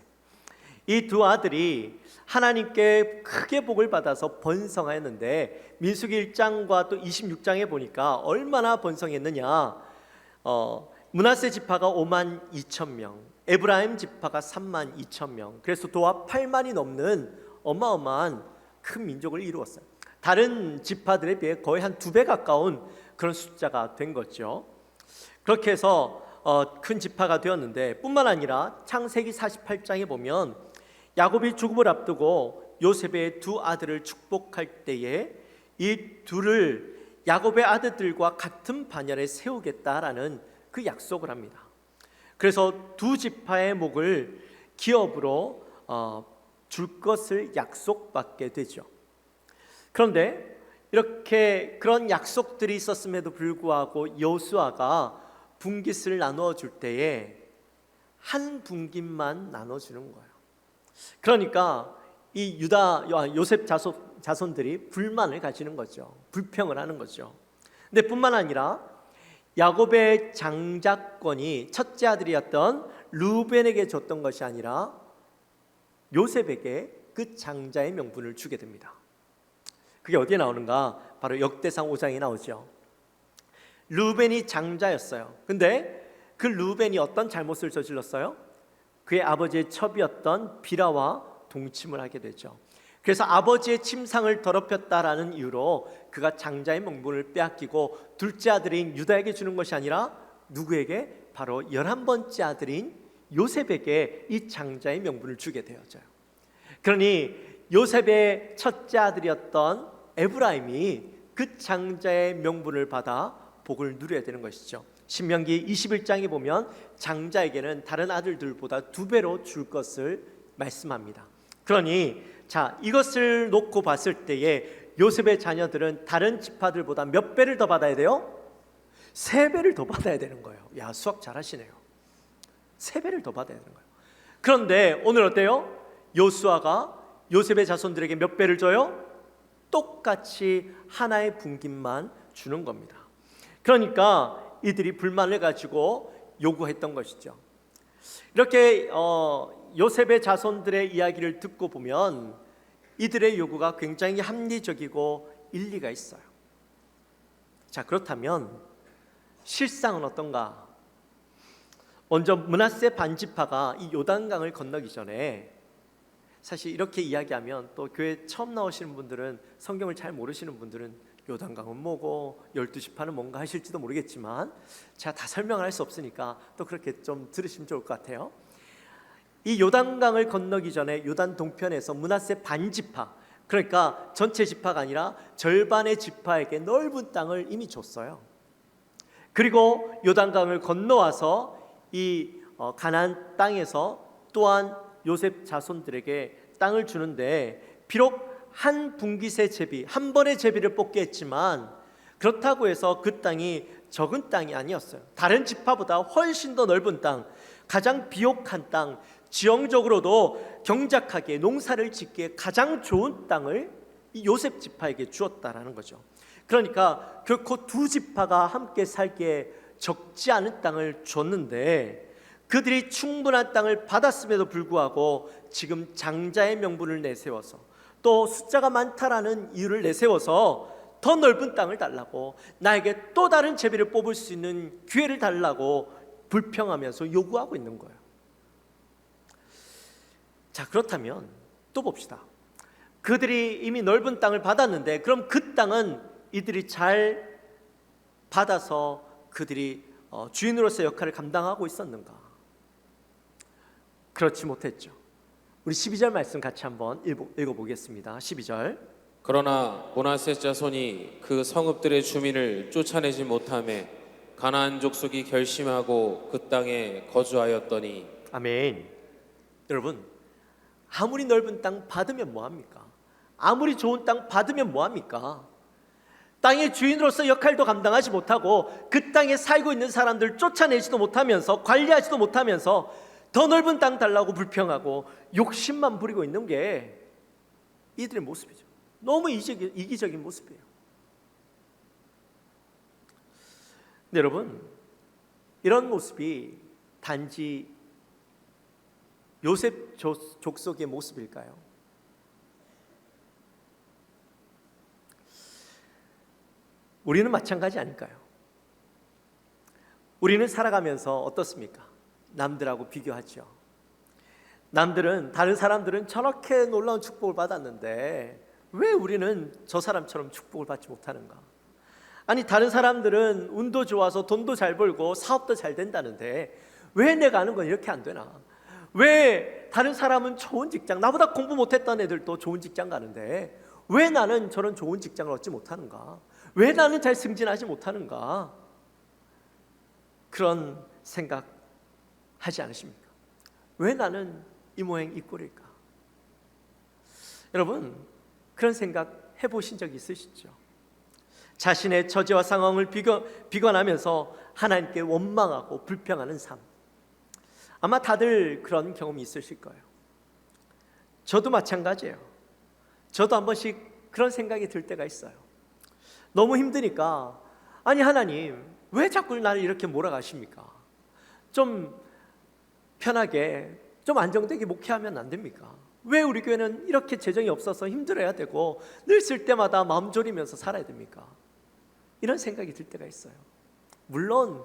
Speaker 5: 이 이 두 아들이 하나님께 크게 복을 받아서 번성하였는데 민수기 1장과 또 26장에 보니까 얼마나 번성했느냐. 므낫세 지파가 5만 2천 명, 에브라임 지파가 3만 2천 명, 그래서 도합 8만이 넘는 어마어마한 큰 민족을 이루었어요. 다른 지파들에 비해 거의 한 2배 가까운 그런 숫자가 된 거죠. 그렇게 해서 큰 지파가 되었는데, 뿐만 아니라 창세기 48장에 보면 야곱이 죽음을 앞두고 요셉의 두 아들을 축복할 때에 이 둘을 야곱의 아들들과 같은 반열에 세우겠다라는 그 약속을 합니다. 그래서 두 지파의 목을 기업으로 줄 것을 약속받게 되죠. 그런데 이렇게 그런 약속들이 있었음에도 불구하고 여호수아가 분깃을 나누어 줄 때에 한 분깃만 나눠주는 거예요. 그러니까 이 요셉 자손들이 불만을 가지는 거죠. 불평을 하는 거죠. 근데 뿐만 아니라 야곱의 장자권이 첫째 아들이었던 루벤에게 줬던 것이 아니라 요셉에게 그 장자의 명분을 주게 됩니다. 그게 어디에 나오는가? 바로 역대상 5장에 나오죠. 루벤이 장자였어요. 근데 그 루벤이 어떤 잘못을 저질렀어요? 그의 아버지의 첩이었던 비라와 동침을 하게 되죠. 그래서 아버지의 침상을 더럽혔다라는 이유로 그가 장자의 명분을 빼앗기고 둘째 아들인 유다에게 주는 것이 아니라 누구에게? 바로 11번째 아들인 요셉에게 이 장자의 명분을 주게 되어져요. 그러니 요셉의 첫째 아들이었던 에브라임이 그 장자의 명분을 받아 복을 누려야 되는 것이죠. 신명기 21장에 보면 장자에게는 다른 아들들보다 2배로 줄 것을 말씀합니다. 그러니 자, 이것을 놓고 봤을 때에 요셉의 자녀들은 다른 지파들보다 몇 배를 더 받아야 돼요? 3배를 더 받아야 되는 거예요. 야, 수학 잘하시네요. 3배를 더 받아야 되는 거예요. 그런데 오늘 어때요? 여호수아가 요셉의 자손들에게 몇 배를 줘요? 똑같이 하나의 분깃만 주는 겁니다. 그러니까 이들이 불만을 가지고 요구했던 것이죠. 이렇게 요셉의 자손들의 이야기를 듣고 보면 이들의 요구가 굉장히 합리적이고 일리가 있어요. 자, 그렇다면 실상은 어떤가? 먼저 므낫세 반지파가 이 요단강을 건너기 전에, 사실 이렇게 이야기하면 또 교회 처음 나오시는 분들은, 성경을 잘 모르시는 분들은 요단강은 뭐고 12지파는 뭔가 하실지도 모르겠지만 제가 다 설명을 할 수 없으니까 또 그렇게 좀 들으시면 좋을 것 같아요. 이 요단강을 건너기 전에 요단 동편에서 므낫세 반지파, 그러니까 전체 지파가 아니라 절반의 지파에게 넓은 땅을 이미 줬어요. 그리고 요단강을 건너와서 이 가나안 땅에서 또한 요셉 자손들에게 땅을 주는데, 비록 한 분깃의 제비, 한 번의 제비를 뽑게 했지만 그렇다고 해서 그 땅이 적은 땅이 아니었어요. 다른 지파보다 훨씬 더 넓은 땅, 가장 비옥한 땅, 지형적으로도 경작하게 농사를 짓기에 가장 좋은 땅을 이 요셉 지파에게 주었다라는 거죠. 그러니까 결코 두 지파가 함께 살기에 적지 않은 땅을 줬는데, 그들이 충분한 땅을 받았음에도 불구하고 지금 장자의 명분을 내세워서, 또 숫자가 많다라는 이유를 내세워서 더 넓은 땅을 달라고, 나에게 또 다른 제비를 뽑을 수 있는 기회를 달라고 불평하면서 요구하고 있는 거예요. 자, 그렇다면 또 봅시다. 그들이 이미 넓은 땅을 받았는데, 그럼 그 땅은 이들이 잘 받아서 그들이 주인으로서의 역할을 감당하고 있었는가? 그렇지 못했죠. 우리 12절 말씀 같이 한번 읽어보겠습니다. 12절.
Speaker 6: 그러나 므낫세 자손이 그 성읍들의 주민을 쫓아내지 못하매 가나안 족속이 결심하고 그 땅에 거주하였더니.
Speaker 5: 아멘. 여러분, 아무리 넓은 땅 받으면 뭐합니까? 아무리 좋은 땅 받으면 뭐합니까? 땅의 주인으로서 역할도 감당하지 못하고 그 땅에 살고 있는 사람들 쫓아내지도 못하면서, 관리하지도 못하면서 더 넓은 땅 달라고 불평하고 욕심만 부리고 있는 게 이들의 모습이죠. 너무 이기적인 모습이에요. 근데 여러분, 이런 모습이 단지 요셉 족속의 모습일까요? 우리는 마찬가지 아닐까요? 우리는 살아가면서 어떻습니까? 남들하고 비교하죠. 다른 사람들은 저렇게 놀라운 축복을 받았는데 왜 우리는 저 사람처럼 축복을 받지 못하는가? 아니, 다른 사람들은 운도 좋아서 돈도 잘 벌고 사업도 잘 된다는데 왜 내가 아는 건 이렇게 안 되나? 왜 다른 사람은 좋은 직장, 나보다 공부 못했던 애들도 좋은 직장 가는데 왜 나는 저런 좋은 직장을 얻지 못하는가? 왜 나는 잘 승진하지 못하는가? 그런 생각 하지 않으십니까? 왜 나는 이 모양 이 꼴일까? 여러분, 그런 생각 해보신 적 있으시죠? 자신의 처지와 상황을 비관하면서 하나님께 원망하고 불평하는 삶. 아마 다들 그런 경험이 있으실 거예요. 저도 마찬가지예요. 저도 한 번씩 그런 생각이 들 때가 있어요. 너무 힘드니까, 아니 하나님 왜 자꾸 나를 이렇게 몰아가십니까? 좀 편하게, 좀 안정되게 목회하면 안 됩니까? 왜 우리 교회는 이렇게 재정이 없어서 힘들어야 되고 늘 쓸 때마다 마음 졸이면서 살아야 됩니까? 이런 생각이 들 때가 있어요. 물론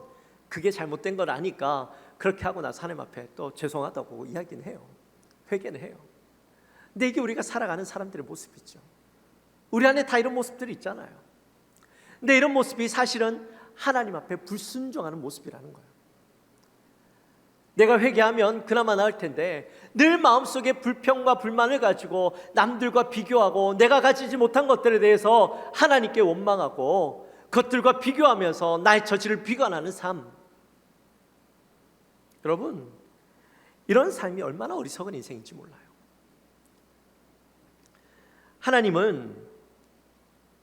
Speaker 5: 그게 잘못된 걸 아니까 그렇게 하고 나서 하나님 앞에 또 죄송하다고 이야기는 해요. 회개는 해요. 근데 이게 우리가 살아가는 사람들의 모습이죠. 우리 안에 다 이런 모습들이 있잖아요. 근데 이런 모습이 사실은 하나님 앞에 불순종하는 모습이라는 거예요. 내가 회개하면 그나마 나을 텐데 늘 마음속에 불평과 불만을 가지고 남들과 비교하고 내가 가지지 못한 것들에 대해서 하나님께 원망하고 그것들과 비교하면서 나의 처지를 비관하는 삶. 여러분, 이런 삶이 얼마나 어리석은 인생인지 몰라요. 하나님은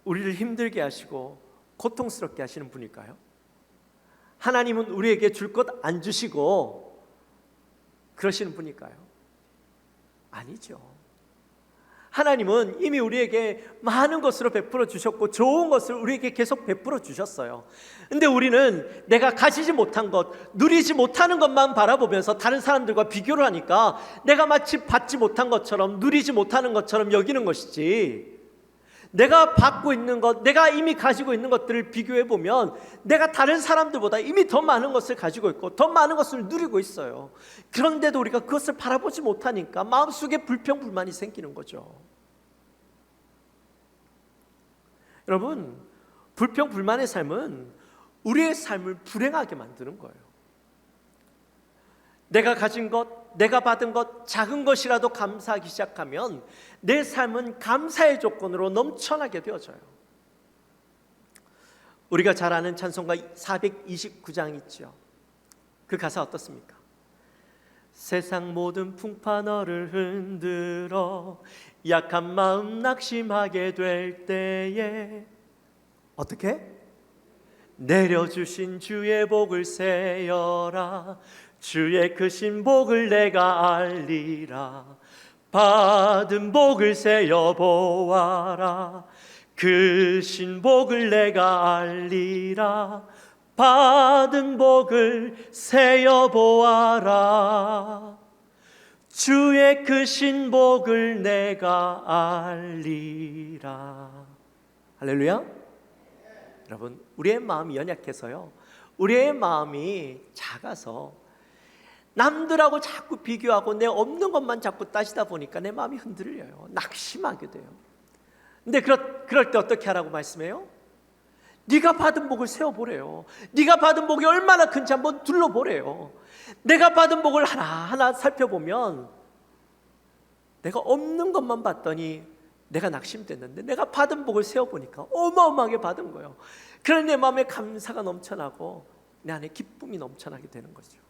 Speaker 5: 우리를 힘들게 하시고 고통스럽게 하시는 분일까요? 하나님은 우리에게 줄 것 안 주시고 그러시는 분일까요? 아니죠. 하나님은 이미 우리에게 많은 것으로 베풀어 주셨고 좋은 것을 우리에게 계속 베풀어 주셨어요. 근데 우리는 내가 가지지 못한 것, 누리지 못하는 것만 바라보면서 다른 사람들과 비교를 하니까 내가 마치 받지 못한 것처럼, 누리지 못하는 것처럼 여기는 것이지, 내가 받고 있는 것, 내가 이미 가지고 있는 것들을 비교해 보면 내가 다른 사람들보다 이미 더 많은 것을 가지고 있고 더 많은 것을 누리고 있어요. 그런데도 우리가 그것을 바라보지 못하니까 마음속에 불평불만이 생기는 거죠. 여러분, 불평불만의 삶은 우리의 삶을 불행하게 만드는 거예요. 내가 가진 것, 내가 받은 것, 작은 것이라도 감사하기 시작하면 내 삶은 감사의 조건으로 넘쳐나게 되어져요. 우리가 잘 아는 찬송가 429장 있죠. 그 가사 어떻습니까? 세상 모든 풍파 너를 흔들어 약한 마음 낙심하게 될 때에 어떻게? 내려주신 주의 복을 세어라. 주의 크신 복을 내가 알리라. 받은 복을 세어 보아라. 크신 복을 내가 알리라. 받은 복을 세어 보아라. 주의 크신 복을 내가 알리라. 할렐루야. 여러분, 우리의 마음이 연약해서요, 우리의 마음이 작아서 남들하고 자꾸 비교하고 내 없는 것만 자꾸 따지다 보니까 내 마음이 흔들려요. 낙심하게 돼요. 근데 그럴 때 어떻게 하라고 말씀해요? 네가 받은 복을 세어보래요. 네가 받은 복이 얼마나 큰지 한번 둘러보래요. 내가 받은 복을 하나하나 살펴보면 내가 없는 것만 봤더니 내가 낙심됐는데 내가 받은 복을 세어보니까 어마어마하게 받은 거예요. 그런 내 마음에 감사가 넘쳐나고 내 안에 기쁨이 넘쳐나게 되는 거죠.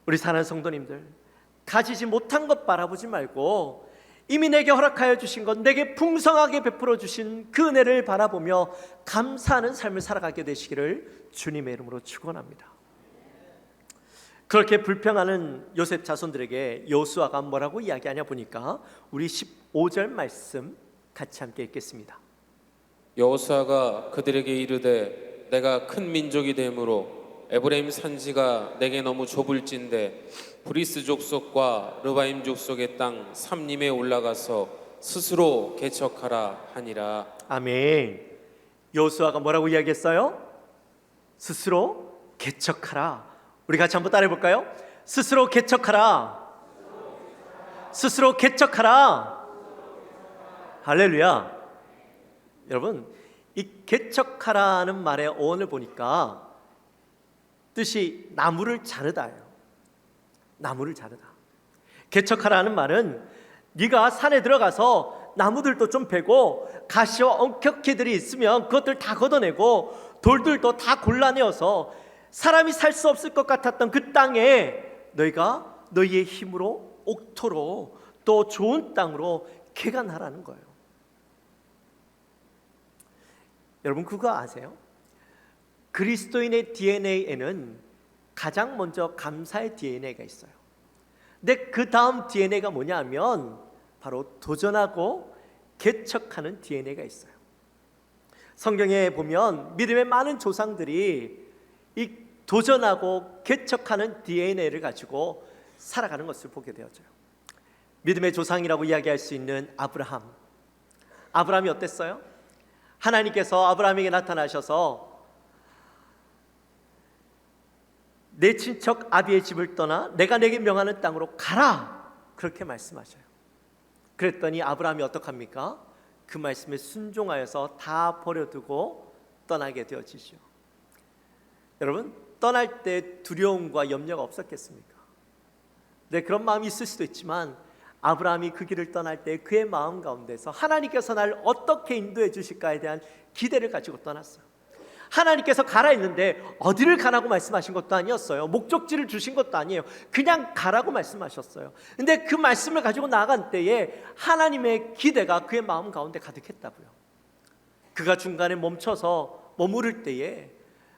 Speaker 5: 우리 사랑하는 성도님들, 가지지 못한 것 바라보지 말고 이미 내게 허락하여 주신 것, 내게 풍성하게 베풀어 주신 그 은혜를 바라보며 감사하는 삶을 살아가게 되시기를 주님의 이름으로 축원합니다. 그렇게 불평하는 요셉 자손들에게 여호수아가 뭐라고 이야기하냐 보니까 우리 15절 말씀 같이 함께 읽겠습니다.
Speaker 6: 여호수아가 그들에게 이르되 내가 큰 민족이 되므로 에브라임 산지가 내게 너무 좁을진데 브리스 족속과 르바임 족속의 땅 삼림에 올라가서 스스로 개척하라 하니라.
Speaker 5: 아멘. 여호수아가 뭐라고 이야기했어요? 스스로 개척하라. 우리 같이 한번 따라해 볼까요? 스스로 개척하라. 스스로 개척하라. 할렐루야. 여러분, 이 개척하라는 말의 어원을 보니까 뜻이 나무를 자르다예요. 나무를 자르다. 개척하라는 말은 네가 산에 들어가서 나무들도 좀 베고 가시와 엉켜키들이 있으면 그것들 다 걷어내고 돌들도 다 골라내어서 사람이 살 수 없을 것 같았던 그 땅에 너희가 너희의 힘으로 옥토로 또 좋은 땅으로 개간하라는 거예요. 여러분 그거 아세요? 그리스도인의 DNA에는 가장 먼저 감사의 DNA가 있어요. 근데 그 다음 DNA가 뭐냐면 바로 도전하고 개척하는 DNA가 있어요. 성경에 보면 믿음의 많은 조상들이 이 도전하고 개척하는 DNA를 가지고 살아가는 것을 보게 되어져요. 믿음의 조상이라고 이야기할 수 있는 아브라함. 아브라함이 어땠어요? 하나님께서 아브라함에게 나타나셔서 내 친척 아비의 집을 떠나 내가 내게 명하는 땅으로 가라, 그렇게 말씀하셔요. 그랬더니 아브라함이 어떡합니까? 그 말씀에 순종하여서 다 버려두고 떠나게 되어지죠. 여러분, 떠날 때 두려움과 염려가 없었겠습니까? 네, 그런 마음이 있을 수도 있지만 아브라함이 그 길을 떠날 때 그의 마음 가운데서 하나님께서 나를 어떻게 인도해 주실까에 대한 기대를 가지고 떠났어요. 하나님께서 가라 했는데 어디를 가라고 말씀하신 것도 아니었어요. 목적지를 주신 것도 아니에요. 그냥 가라고 말씀하셨어요. 근데 그 말씀을 가지고 나아간 때에 하나님의 기대가 그의 마음 가운데 가득했다고요. 그가 중간에 멈춰서 머무를 때에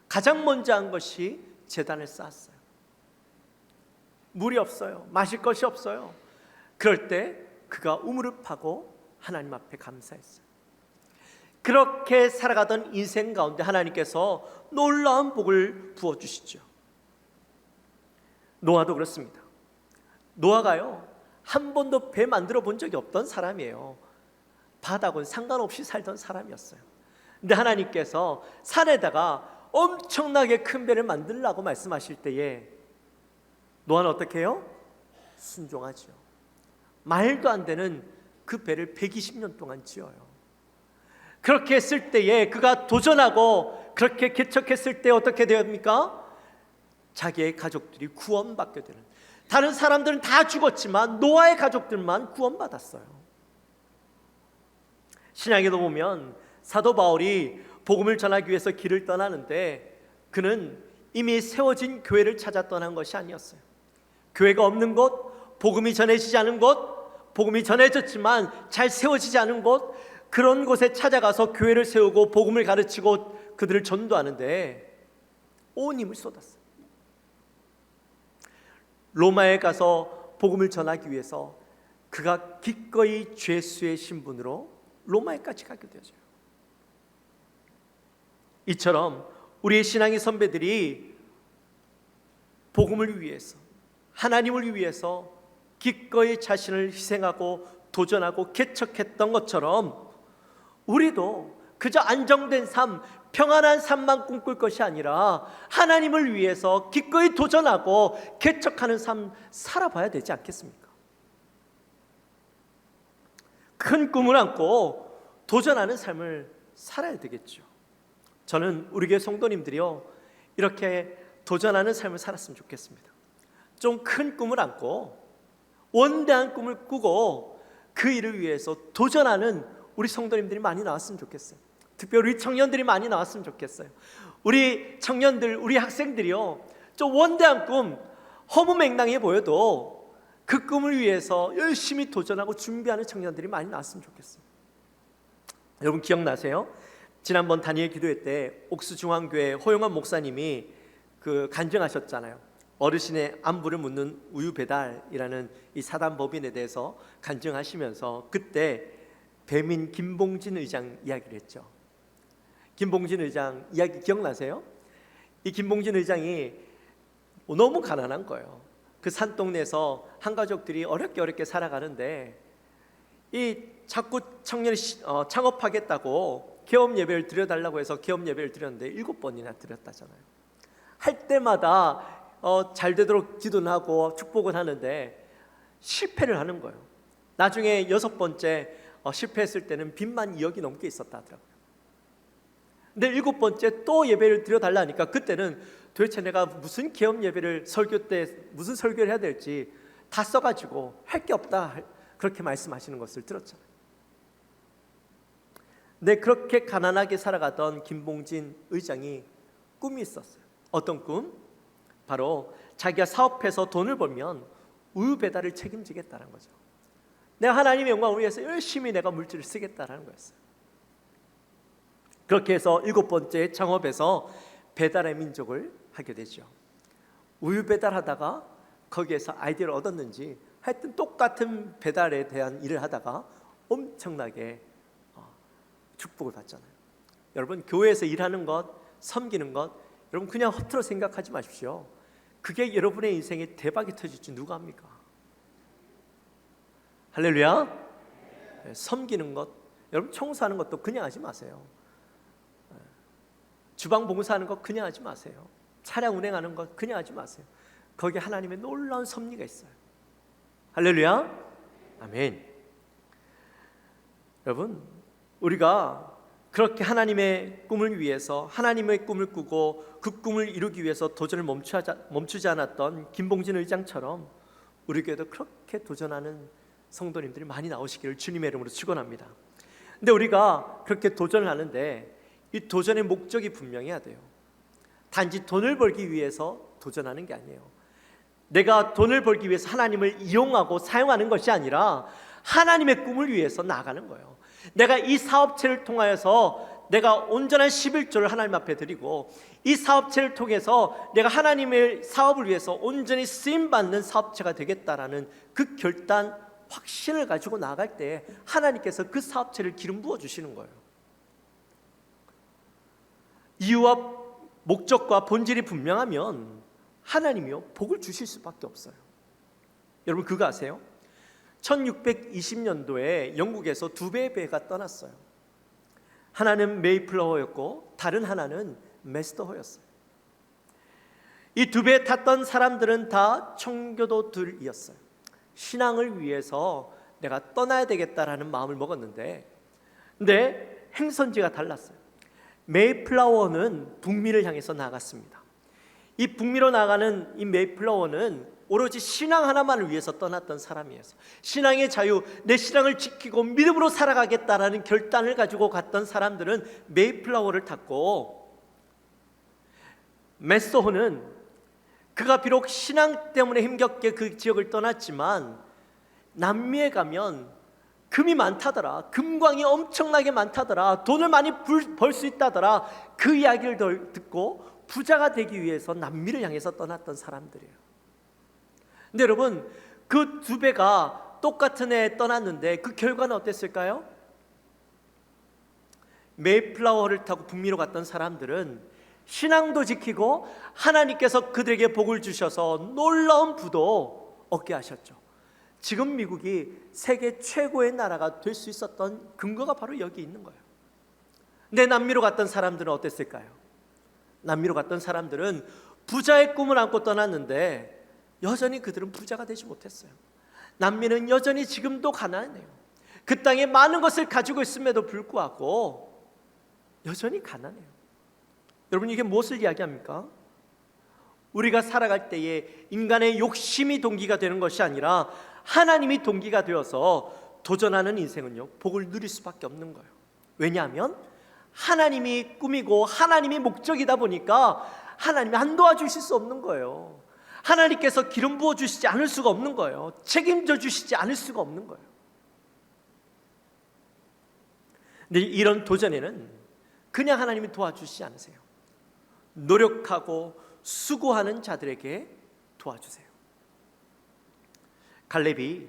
Speaker 5: 가장 먼저 한 것이 제단을 쌓았어요. 물이 없어요. 마실 것이 없어요. 그럴 때 그가 우무릎하고 하나님 앞에 감사했어요. 그렇게 살아가던 인생 가운데 하나님께서 놀라운 복을 부어주시죠. 노아도 그렇습니다. 노아가요, 한 번도 배 만들어 본 적이 없던 사람이에요. 바다하고는 상관없이 살던 사람이었어요. 근데 하나님께서 산에다가 엄청나게 큰 배를 만들라고 말씀하실 때에 노아는 어떻게 해요? 순종하죠. 말도 안 되는 그 배를 120년 동안 지어요. 그렇게 했을 때에 그가 도전하고 그렇게 개척했을 때 어떻게 됩니까? 자기의 가족들이 구원받게 되는, 다른 사람들은 다 죽었지만 노아의 가족들만 구원받았어요. 신약에도 보면 사도 바울이 복음을 전하기 위해서 길을 떠나는데 그는 이미 세워진 교회를 찾아 떠난 것이 아니었어요. 교회가 없는 곳, 복음이 전해지지 않은 곳, 복음이 전해졌지만 잘 세워지지 않은 곳, 그런 곳에 찾아가서 교회를 세우고 복음을 가르치고 그들을 전도하는데 온 힘을 쏟았어요. 로마에 가서 복음을 전하기 위해서 그가 기꺼이 죄수의 신분으로 로마에까지 가게 되어져요. 이처럼 우리의 신앙의 선배들이 복음을 위해서, 하나님을 위해서 기꺼이 자신을 희생하고 도전하고 개척했던 것처럼 우리도 그저 안정된 삶, 평안한 삶만 꿈꿀 것이 아니라 하나님을 위해서 기꺼이 도전하고 개척하는 삶 살아봐야 되지 않겠습니까? 큰 꿈을 안고 도전하는 삶을 살아야 되겠죠. 저는 우리 교회 성도님들이요, 이렇게 도전하는 삶을 살았으면 좋겠습니다. 좀 큰 꿈을 안고 원대한 꿈을 꾸고 그 일을 위해서 도전하는 우리 성도님들이 많이 나왔으면 좋겠어요. 특별히 우리 청년들이 많이 나왔으면 좋겠어요. 우리 청년들, 우리 학생들이요, 좀 원대한 꿈, 허무맹랑해 보여도 그 꿈을 위해서 열심히 도전하고 준비하는 청년들이 많이 나왔으면 좋겠어요. 여러분 기억나세요? 지난번 다니엘 기도회 때 옥수중앙교회 허용환 목사님이 간증하셨잖아요. 어르신의 안부를 묻는 우유 배달이라는 이 사단 법인에 대해서 간증하시면서 그때 배민 김봉진 의장 이야기를 했죠. 김봉진 의장 이야기 기억나세요? 이 김봉진 의장이 너무 가난한 거예요. 그 산동네에서 한 가족들이 어렵게 살아가는데 이 자꾸 청년이 창업하겠다고 개업 예배를 드려달라고 해서 개업 예배를 드렸는데 7번이나 드렸다잖아요. 할 때마다 잘 되도록 기도는 하고 축복은 하는데 실패를 하는 거예요. 나중에 6번째 실패했을 때는 빚만 2억이 넘게 있었다 하더라고요. 근데 7번째 또 예배를 드려달라니까 그때는 도대체 내가 무슨 개업 예배를 설교 때 무슨 설교를 해야 될지 다 써가지고 할 게 없다 그렇게 말씀하시는 것을 들었잖아요. 근데 그렇게 가난하게 살아가던 김봉진 의장이 꿈이 있었어요. 어떤 꿈? 바로 자기가 사업해서 돈을 벌면 우유 배달을 책임지겠다는 거죠. 내가 하나님의 영광을 위해서 열심히 내가 물질을 쓰겠다라는 거였어요. 그렇게 해서 7번째 창업에서 배달의 민족을 하게 되죠. 우유 배달하다가 거기에서 아이디어를 얻었는지 하여튼 똑같은 배달에 대한 일을 하다가 엄청나게 축복을 받잖아요. 여러분 교회에서 일하는 것, 섬기는 것 여러분 그냥 허투루 생각하지 마십시오. 그게 여러분의 인생에 대박이 터질지 누가 합니까? 할렐루야. 섬기는 것 여러분 청소하는 것도 그냥 하지 마세요. 주방 봉사하는 것 그냥 하지 마세요. 차량 운행하는 것 그냥 하지 마세요. 거기에 하나님의 놀라운 섭리가 있어요. 할렐루야. 아멘. 여러분 우리가 그렇게 하나님의 꿈을 위해서 하나님의 꿈을 꾸고 그 꿈을 이루기 위해서 도전을 멈추지 않았던 김봉진 의장처럼 우리 교회도 그렇게 도전하는 성도님들이 많이 나오시기를 주님의 이름으로 축원합니다. 근데 우리가 그렇게 도전을 하는데 이 도전의 목적이 분명해야 돼요. 단지 돈을 벌기 위해서 도전하는 게 아니에요. 내가 돈을 벌기 위해서 하나님을 이용하고 사용하는 것이 아니라 하나님의 꿈을 위해서 나아가는 거예요. 내가 이 사업체를 통하여서 내가 온전한 11조를 하나님 앞에 드리고 이 사업체를 통해서 내가 하나님의 사업을 위해서 온전히 쓰임받는 사업체가 되겠다라는 그 결단, 확신을 가지고 나아갈 때 하나님께서 그 사업체를 기름 부어주시는 거예요. 이유와 목적과 본질이 분명하면 하나님이요 복을 주실 수밖에 없어요. 여러분 그거 아세요? 1620년도에 영국에서 두 배의 배가 떠났어요. 하나는 메이플라워였고 다른 하나는 메스터호였어요. 이 두 배에 탔던 사람들은 다 청교도들이었어요. 신앙을 위해서 내가 떠나야 되겠다라는 마음을 먹었는데 근데 행선지가 달랐어요. 메이플라워는 북미를 향해서 나갔습니다. 이 북미로 나가는 이 메이플라워는 오로지 신앙 하나만을 위해서 떠났던 사람이에요. 신앙의 자유, 내 신앙을 지키고 믿음으로 살아가겠다라는 결단을 가지고 갔던 사람들은 메이플라워를 탔고 메스터호는 그가 비록 신앙 때문에 힘겹게 그 지역을 떠났지만 남미에 가면 금이 많다더라, 금광이 엄청나게 많다더라, 돈을 많이 벌 수 있다더라, 그 이야기를 듣고 부자가 되기 위해서 남미를 향해서 떠났던 사람들이에요. 근데 여러분 그 두 배가 똑같은 해에 떠났는데 그 결과는 어땠을까요? 메이플라워를 타고 북미로 갔던 사람들은 신앙도 지키고 하나님께서 그들에게 복을 주셔서 놀라운 부도 얻게 하셨죠. 지금 미국이 세계 최고의 나라가 될 수 있었던 근거가 바로 여기 있는 거예요. 근데 남미로 갔던 사람들은 어땠을까요? 남미로 갔던 사람들은 부자의 꿈을 안고 떠났는데 여전히 그들은 부자가 되지 못했어요. 남미는 여전히 지금도 가난해요. 그 땅에 많은 것을 가지고 있음에도 불구하고 여전히 가난해요. 여러분 이게 무엇을 이야기합니까? 우리가 살아갈 때에 인간의 욕심이 동기가 되는 것이 아니라 하나님이 동기가 되어서 도전하는 인생은요 복을 누릴 수밖에 없는 거예요. 왜냐하면 하나님이 꿈이고 하나님이 목적이다 보니까 하나님이 안 도와주실 수 없는 거예요. 하나님께서 기름 부어주시지 않을 수가 없는 거예요. 책임져 주시지 않을 수가 없는 거예요. 근데 이런 도전에는 그냥 하나님이 도와주시지 않으세요. 노력하고 수고하는 자들에게 도와주세요. 갈렙이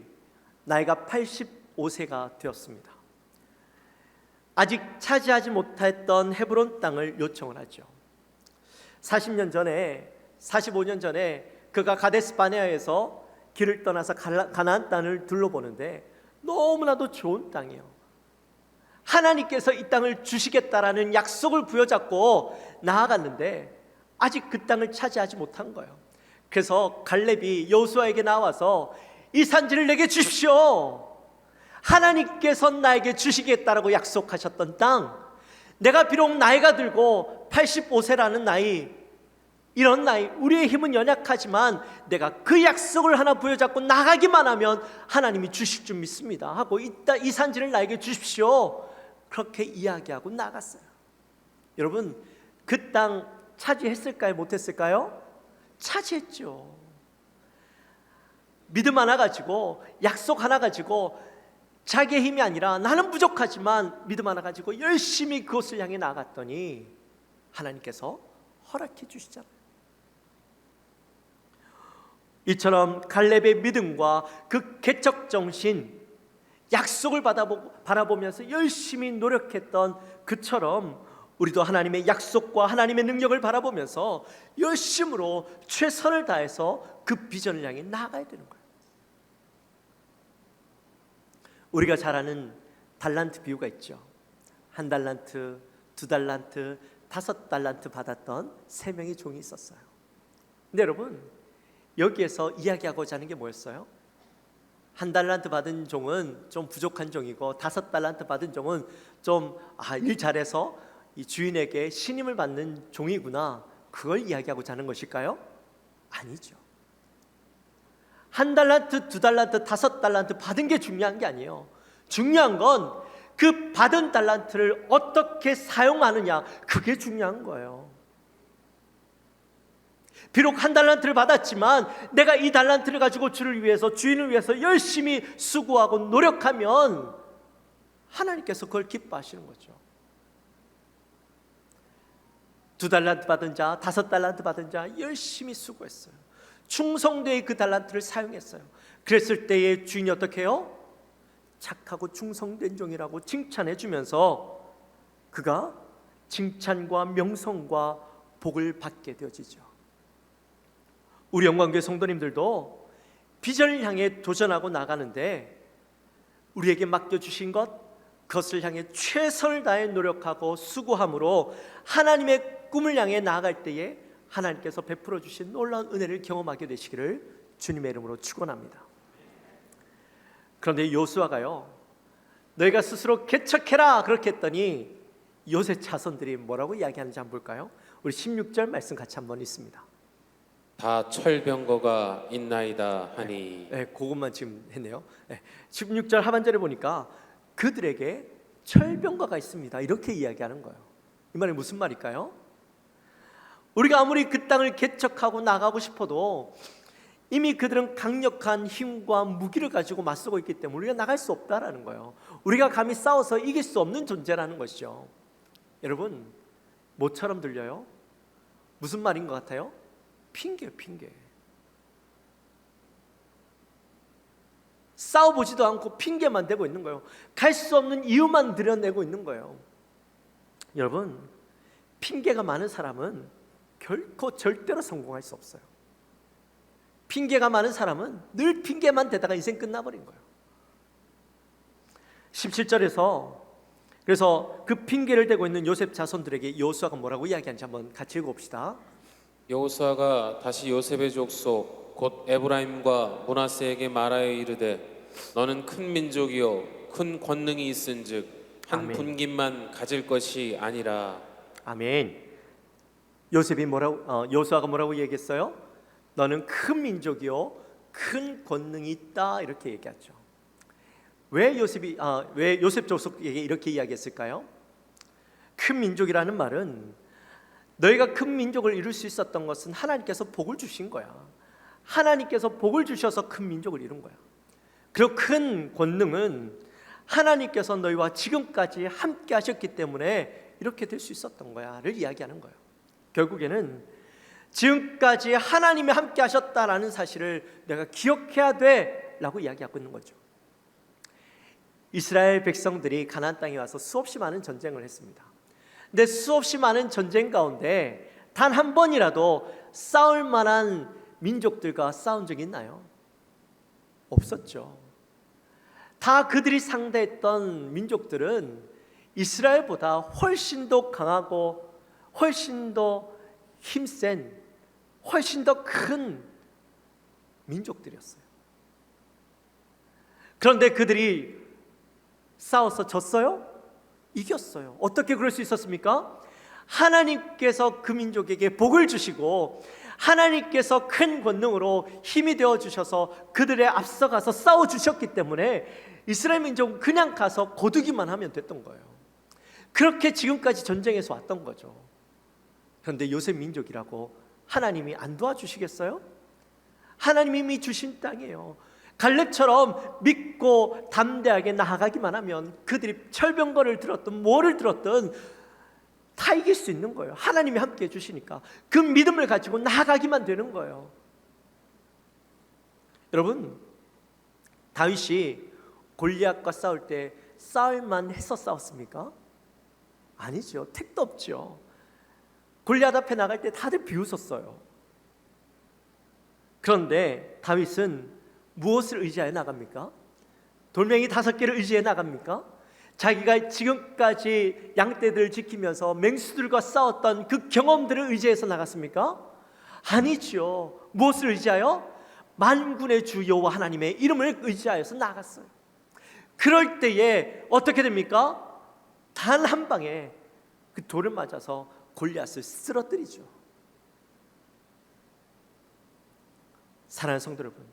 Speaker 5: 나이가 85세가 되었습니다. 아직 차지하지 못했던 헤브론 땅을 요청을 하죠. 40년 전에 45년 전에 그가 가데스 바네아에서 길을 떠나서 가나안 땅을 둘러보는데 너무나도 좋은 땅이에요. 하나님께서 이 땅을 주시겠다라는 약속을 부여잡고 나아갔는데 아직 그 땅을 차지하지 못한 거예요. 그래서 갈렙이 여호수아에게 나와서 이 산지를 내게 주십시오. 하나님께서 나에게 주시겠다라고 약속하셨던 땅, 내가 비록 나이가 들고 85세라는 나이, 이런 나이, 우리의 힘은 연약하지만 내가 그 약속을 하나 부여잡고 나가기만 하면 하나님이 주실 줄 믿습니다 하고 이 산지를 나에게 주십시오, 그렇게 이야기하고 나갔어요. 여러분, 그 땅 차지했을까요? 못했을까요? 차지했죠. 믿음 하나 가지고, 약속 하나 가지고, 자기의 힘이 아니라 나는 부족하지만 믿음 하나 가지고 열심히 그것을 향해 나갔더니 하나님께서 허락해 주시잖아요. 이처럼 갈렙의 믿음과 그 개척 정신, 약속을 바라보면서 열심히 노력했던 그처럼 우리도 하나님의 약속과 하나님의 능력을 바라보면서 열심으로 최선을 다해서 그 비전을 향해 나아가야 되는 거예요. 우리가 잘 아는 달란트 비유가 있죠. 1달란트, 2달란트, 5달란트 받았던 3명의 종이 있었어요. 근데 여러분, 여기에서 이야기하고자 하는 게 뭐였어요? 1달란트 받은 종은 좀 부족한 종이고 5달란트 받은 종은 좀 일 잘해서 이 주인에게 신임을 받는 종이구나, 그걸 이야기하고자 하는 것일까요? 아니죠. 1달란트, 2달란트, 5달란트 받은 게 중요한 게 아니에요. 중요한 건 그 받은 달란트를 어떻게 사용하느냐, 그게 중요한 거예요. 비록 1달란트를 받았지만 내가 이 달란트를 가지고 주를 위해서, 주인을 위해서 열심히 수고하고 노력하면 하나님께서 그걸 기뻐하시는 거죠. 2달란트 받은 자, 5달란트 받은 자 열심히 수고했어요. 충성되이 그 달란트를 사용했어요. 그랬을 때의 주인이 어떻게 해요? 착하고 충성된 종이라고 칭찬해 주면서 그가 칭찬과 명성과 복을 받게 되어지죠. 우리 영광교회 성도님들도 비전을 향해 도전하고 나가는데 우리에게 맡겨주신 것, 그것을 향해 최선을 다해 노력하고 수고함으로 하나님의 꿈을 향해 나아갈 때에 하나님께서 베풀어 주신 놀라운 은혜를 경험하게 되시기를 주님의 이름으로 축원합니다. 그런데 여호수아가요, 너희가 스스로 개척해라 그렇게 했더니 요셉 자손들이 뭐라고 이야기하는지 한번 볼까요? 우리 16절 말씀 같이 한번 읽습니다.
Speaker 6: 다 철병거가 있나이다 하니.
Speaker 5: 네, 그것만 지금 했네요. 16절 하반절에 보니까 그들에게 철병거가 있습니다 이렇게 이야기하는 거예요. 이 말이 무슨 말일까요? 우리가 아무리 그 땅을 개척하고 나가고 싶어도 이미 그들은 강력한 힘과 무기를 가지고 맞서고 있기 때문에 우리가 나갈 수 없다라는 거예요. 우리가 감히 싸워서 이길 수 없는 존재라는 것이죠. 여러분, 뭐처럼 들려요? 무슨 말인 것 같아요? 핑계예요, 핑계. 싸워보지도 않고 핑계만 대고 있는 거예요. 갈 수 없는 이유만 드러내고 있는 거예요. 여러분, 핑계가 많은 사람은 결코 절대로 성공할 수 없어요. 핑계가 많은 사람은 늘 핑계만 대다가 인생 끝나버린 거예요. 17절에서 그래서 그 핑계를 대고 있는 요셉 자손들에게 여호수아가 뭐라고 이야기하는지 한번 같이 읽어봅시다.
Speaker 6: 여호수아가 다시 요셉의 족속 곧 에브라임과 므낫세에게 말하여 이르되 너는 큰 민족이요 큰 권능이 있은즉 한
Speaker 5: 아멘.
Speaker 6: 분깃만 가질 것이 아니라.
Speaker 5: 아멘. 여호수아가 뭐라고 얘기했어요? 너는 큰 민족이요 큰 권능이 있다 이렇게 얘기하죠. 왜 요셉 족속에게 이렇게 이야기했을까요? 큰 민족이라는 말은 너희가 큰 민족을 이룰 수 있었던 것은 하나님께서 복을 주신 거야. 하나님께서 복을 주셔서 큰 민족을 이룬 거야. 그리고 큰 권능은 하나님께서 너희와 지금까지 함께 하셨기 때문에 이렇게 될 수 있었던 거야를 이야기하는 거예요. 결국에는 지금까지 하나님이 함께 하셨다라는 사실을 내가 기억해야 돼 라고 이야기하고 있는 거죠. 이스라엘 백성들이 가나안 땅에 와서 수없이 많은 전쟁을 했습니다. 근데 수없이 많은 전쟁 가운데 단 한 번이라도 싸울 만한 민족들과 싸운 적이 있나요? 없었죠. 다 그들이 상대했던 민족들은 이스라엘보다 훨씬 더 강하고 훨씬 더 힘센, 훨씬 더 큰 민족들이었어요. 그런데 그들이 싸워서 졌어요? 이겼어요. 어떻게 그럴 수 있었습니까? 하나님께서 그 민족에게 복을 주시고 하나님께서 큰 권능으로 힘이 되어 주셔서 그들의 앞서가서 싸워 주셨기 때문에 이스라엘 민족은 그냥 가서 거두기만 하면 됐던 거예요. 그렇게 지금까지 전쟁에서 왔던 거죠. 그런데 요셉 민족이라고 하나님이 안 도와주시겠어요? 하나님이 이미 주신 땅이에요. 갈렙처럼 믿고 담대하게 나아가기만 하면 그들이 철병거를 들었든 뭐를 들었든 다 이길 수 있는 거예요. 하나님이 함께 해주시니까 그 믿음을 가지고 나아가기만 되는 거예요. 여러분, 다윗이 골리앗과 싸울 때 싸울만 해서 싸웠습니까? 아니죠. 택도 없죠. 골리앗 앞에 나갈 때 다들 비웃었어요. 그런데 다윗은 무엇을 의지하여 나갑니까? 돌멩이 5개를 의지해 나갑니까? 자기가 지금까지 양떼들을 지키면서 맹수들과 싸웠던 그 경험들을 의지해서 나갔습니까? 아니죠. 무엇을 의지하여? 만군의 주 여호와 하나님의 이름을 의지하여서 나갔어요. 그럴 때에 어떻게 됩니까? 단 한 방에 그 돌을 맞아서 골리앗을 쓰러뜨리죠. 사랑하는 성도 여러분,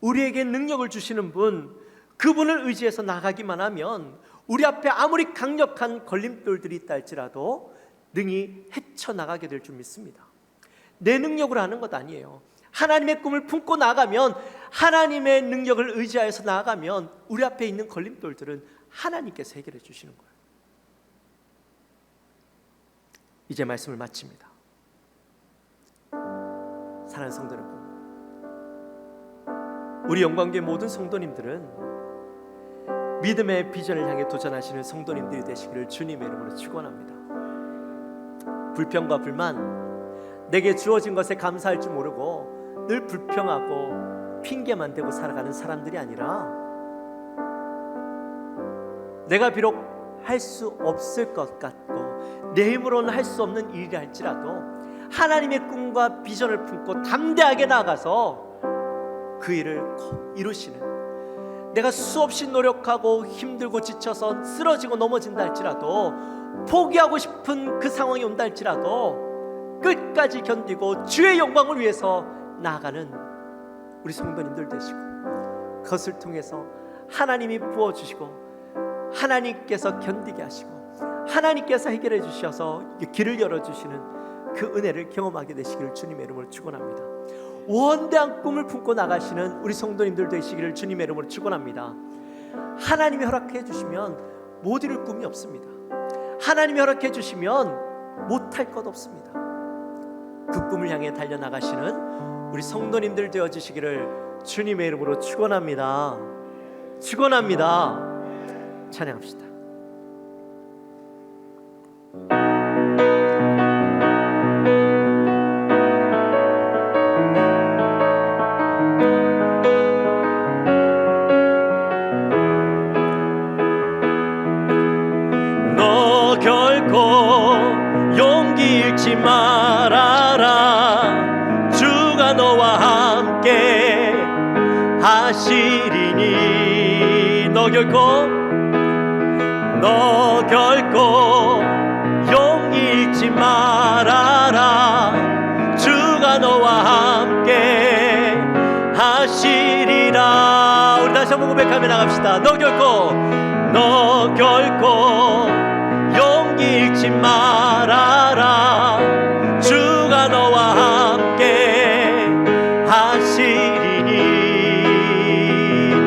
Speaker 5: 우리에게 능력을 주시는 분, 그분을 의지해서 나가기만 하면 우리 앞에 아무리 강력한 걸림돌들이 있다 할지라도 능히 헤쳐나가게 될 줄 믿습니다. 내 능력으로 하는 것 아니에요. 하나님의 꿈을 품고 나가면, 하나님의 능력을 의지하여서 나가면 우리 앞에 있는 걸림돌들은 하나님께서 해결해 주시는 거예요. 이제 말씀을 마칩니다. 사랑하는 성도 여러분, 우리 영광교회 모든 성도님들은 믿음의 비전을 향해 도전하시는 성도님들이 되시기를 주님의 이름으로 축원합니다. 불평과 불만, 내게 주어진 것에 감사할 줄 모르고 늘 불평하고 핑계만 대고 살아가는 사람들이 아니라, 내가 비록 할 수 없을 것 같고 내 힘으로는 할 수 없는 일이라 할지라도 하나님의 꿈과 비전을 품고 담대하게 나아가서 그 일을 꼭 이루시는, 내가 수없이 노력하고 힘들고 지쳐서 쓰러지고 넘어진다 할지라도, 포기하고 싶은 그 상황이 온다 할지라도 끝까지 견디고 주의 영광을 위해서 나아가는 우리 성도님들 되시고, 그것을 통해서 하나님이 부어주시고 하나님께서 견디게 하시고 하나님께서 해결해 주셔서 길을 열어주시는 그 은혜를 경험하게 되시기를 주님의 이름으로 축원합니다. 원대한 꿈을 품고 나가시는 우리 성도님들 되시기를 주님의 이름으로 축원합니다. 하나님이 허락해 주시면 못 이룰 꿈이 없습니다. 하나님이 허락해 주시면 못할 것 없습니다. 그 꿈을 향해 달려나가시는 우리 성도님들 되어주시기를 주님의 이름으로 축원합니다. 축원합니다. 찬양합시다. 너 결코 용기 잃지 말아라. 주가 너와 함께 하시리니. 너 결코 용기 잃지 말아라. 주가 너와 함께 하시리라. 우리 다시 한번 고백하며 나갑시다. 너 결코 용기 잃지 말아라. 주가 너와 함께 하시리니.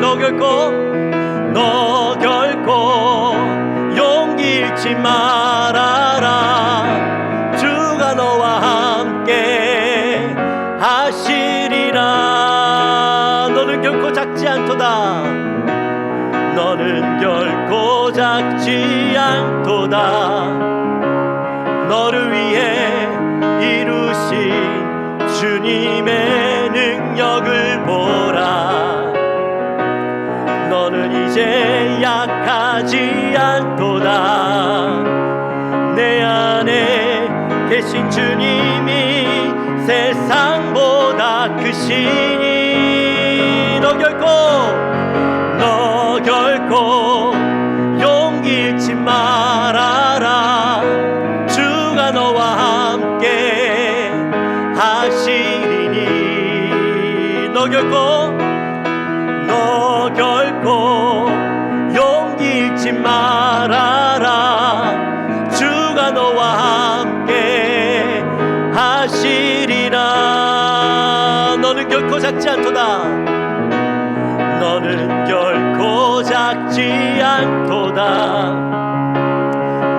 Speaker 5: 너 결코 용기 잃지 말아라. 주가 너와 함께 하시리라. 너는 결코 작지 않도다. 너는 결코 작지 않도다. 너를 위해 주님의 능력을 보라. 너는 이제 약하지 않도다. 내 안에 계신 주님이 세상보다 크시니 너 결코 용기 잃지 말아라. 주가 너와 함께 하시리니 너 결코 용기 잃지 말아라. 주가 너와 함께 하시리라. 너는 결코 작지 않도다. 너는 결코 작지 않도다.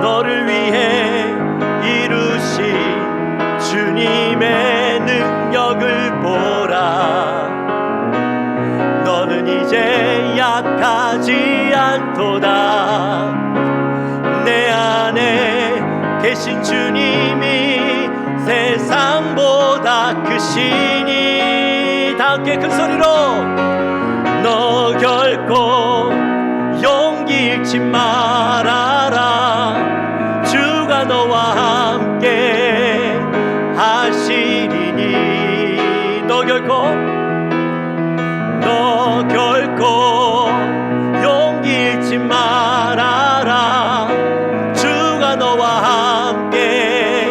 Speaker 5: 너를 위해 이루신 주님의 능력을 보라. 너는 이제 약하지 않도다. 내 안에 계신 주님이 세상보다 크시니 다 함께 큰 소리로 너 결코 용기 잃지 말아라. 주가 너와 함께 하시리니 너 결코 용기 잃지 말아라. 주가 너와 함께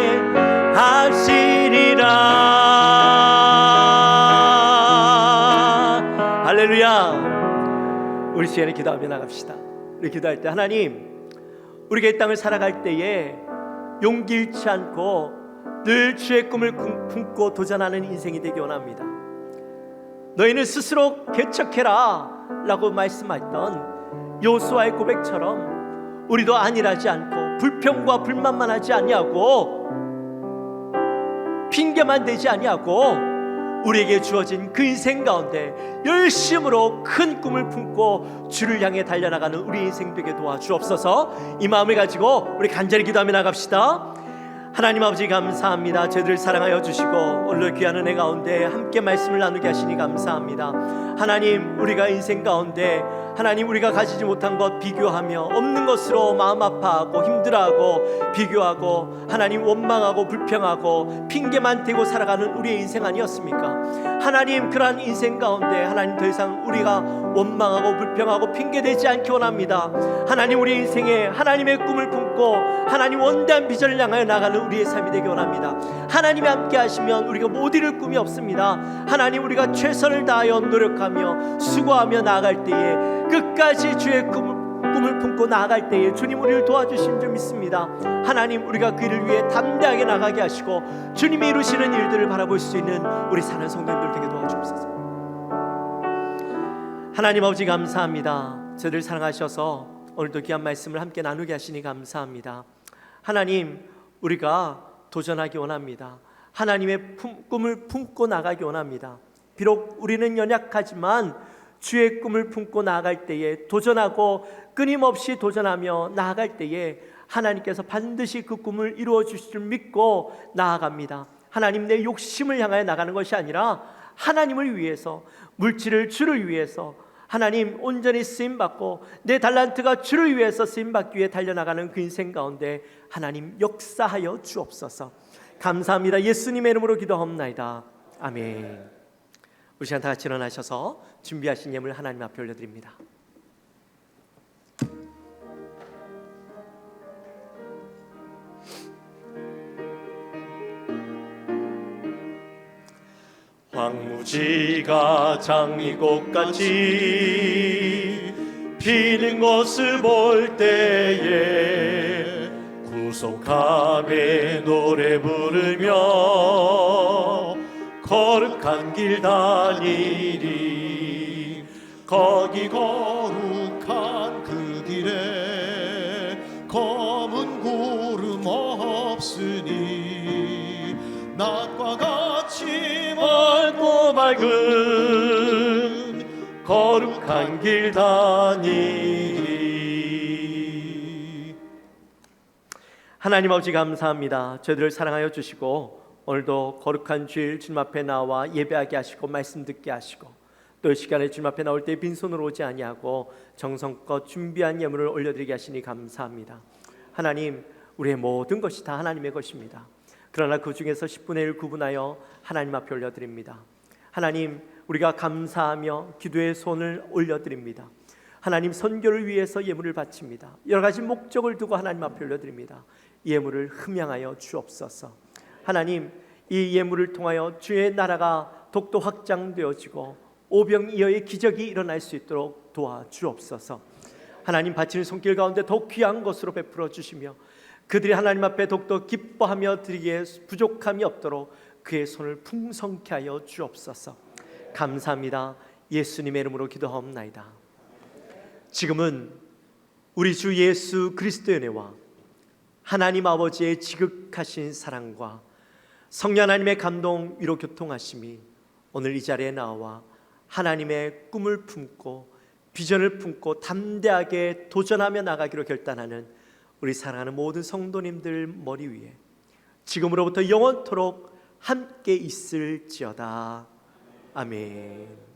Speaker 5: 하시리라. 할렐루야. 우리 시간에 기도하며 나갑시다. 우리 기도할 때 하나님, 우리가 이 땅을 살아갈 때에 용기 잃지 않고 늘 주의 꿈을 품고 도전하는 인생이 되기 원합니다. 너희는 스스로 개척해라 라고 말씀했던 요수아의 고백처럼 우리도 안일하지 않고 불평과 불만만 하지 아니하고 핑계만 대지 아니하고 우리에게 주어진 그 인생 가운데 열심으로 큰 꿈을 품고 주를 향해 달려나가는 우리 인생 되게 도와주옵소서. 이 마음을 가지고 우리 간절히 기도하며 나갑시다. 하나님 아버지 감사합니다. 저희들을 사랑하여 주시고 오늘 귀한 은혜 가운데 함께 말씀을 나누게 하시니 감사합니다. 하나님, 우리가 인생 가운데 하나님 우리가 가지지 못한 것 비교하며 없는 것으로 마음 아파하고 힘들어하고 비교하고 하나님 원망하고 불평하고 핑계만 대고 살아가는 우리의 인생 아니었습니까? 하나님, 그러한 인생 가운데 하나님 더 이상 우리가 원망하고 불평하고 핑계대지 않기 원합니다. 하나님, 우리 인생에 하나님의 꿈을 품고 하나님 원대한 비전을 향하여 나가는 우리의 삶이 되기 원합니다. 하나님이 함께 하시면 우리가 못 이룰 꿈이 없습니다. 하나님, 우리가 최선을 다하여 노력하며 수고하며 나아갈 때에 끝까지 주의 꿈을 품고 나아갈 때에 주님 우리를 도와주신 줄 믿습니다. 하나님, 우리가 그 일을 위해 담대하게 나가게 하시고 주님이 이루시는 일들을 바라볼 수 있는 우리 사는 성도님들 되게 도와주옵소서. 하나님 아버지 감사합니다. 저희를 사랑하셔서 오늘도 귀한 말씀을 함께 나누게 하시니 감사합니다. 하나님, 우리가 도전하기 원합니다. 하나님의 꿈을 품고 나가기 원합니다. 비록 우리는 연약하지만 주의 꿈을 품고 나아갈 때에 도전하고 끊임없이 도전하며 나아갈 때에 하나님께서 반드시 그 꿈을 이루어 주실 줄 믿고 나아갑니다. 하나님, 내 욕심을 향하여 나가는 것이 아니라 하나님을 위해서, 물질을 주를 위해서 하나님 온전히 쓰임받고 내 달란트가 주를 위해서 쓰임받기 위해 달려나가는 그 인생 가운데 하나님 역사하여 주옵소서. 감사합니다. 예수님의 이름으로 기도하옵나이다. 아멘. 우리 시간 다 같이 일어나셔서 준비하신 예물 하나님 앞에 올려드립니다. 황무지가 장미꽃같이 피는 것을 볼 때에 구속함에 노래 부르며 거룩한 길 다니리. 거기 거룩한 그 길에 검은 구름 없으니 낮과 같이 맑고 밝은 거룩한 길 다니리. 하나님 아버지 감사합니다. 저희들을 사랑하여 주시고 오늘도 거룩한 주일 주님 앞에 나와 예배하게 하시고 말씀 듣게 하시고 또 이 시간에 주님 앞에 나올 때 빈손으로 오지 아니하고 정성껏 준비한 예물을 올려드리게 하시니 감사합니다. 하나님, 우리의 모든 것이 다 하나님의 것입니다. 그러나 그 중에서 10분의 1 구분하여 하나님 앞에 올려드립니다. 하나님, 우리가 감사하며 기도의 손을 올려드립니다. 하나님, 선교를 위해서 예물을 바칩니다. 여러 가지 목적을 두고 하나님 앞에 올려드립니다. 예물을 흠양하여 주옵소서. 하나님, 이 예물을 통하여 주의 나라가 독도 확장되어지고 오병이어의 기적이 일어날 수 있도록 도와주옵소서. 하나님, 바치는 손길 가운데 더 귀한 것으로 베풀어 주시며 그들이 하나님 앞에 독도 기뻐하며 드리기에 부족함이 없도록 그의 손을 풍성케 하여 주옵소서. 감사합니다. 예수님의 이름으로 기도하옵나이다. 지금은 우리 주 예수 그리스도의 은혜와 하나님 아버지의 지극하신 사랑과 성령 하나님의 감동 위로 교통하심이 오늘 이 자리에 나와 하나님의 꿈을 품고 비전을 품고 담대하게 도전하며 나가기로 결단하는 우리 사랑하는 모든 성도님들 머리 위에 지금으로부터 영원토록 함께 있을지어다. 아멘.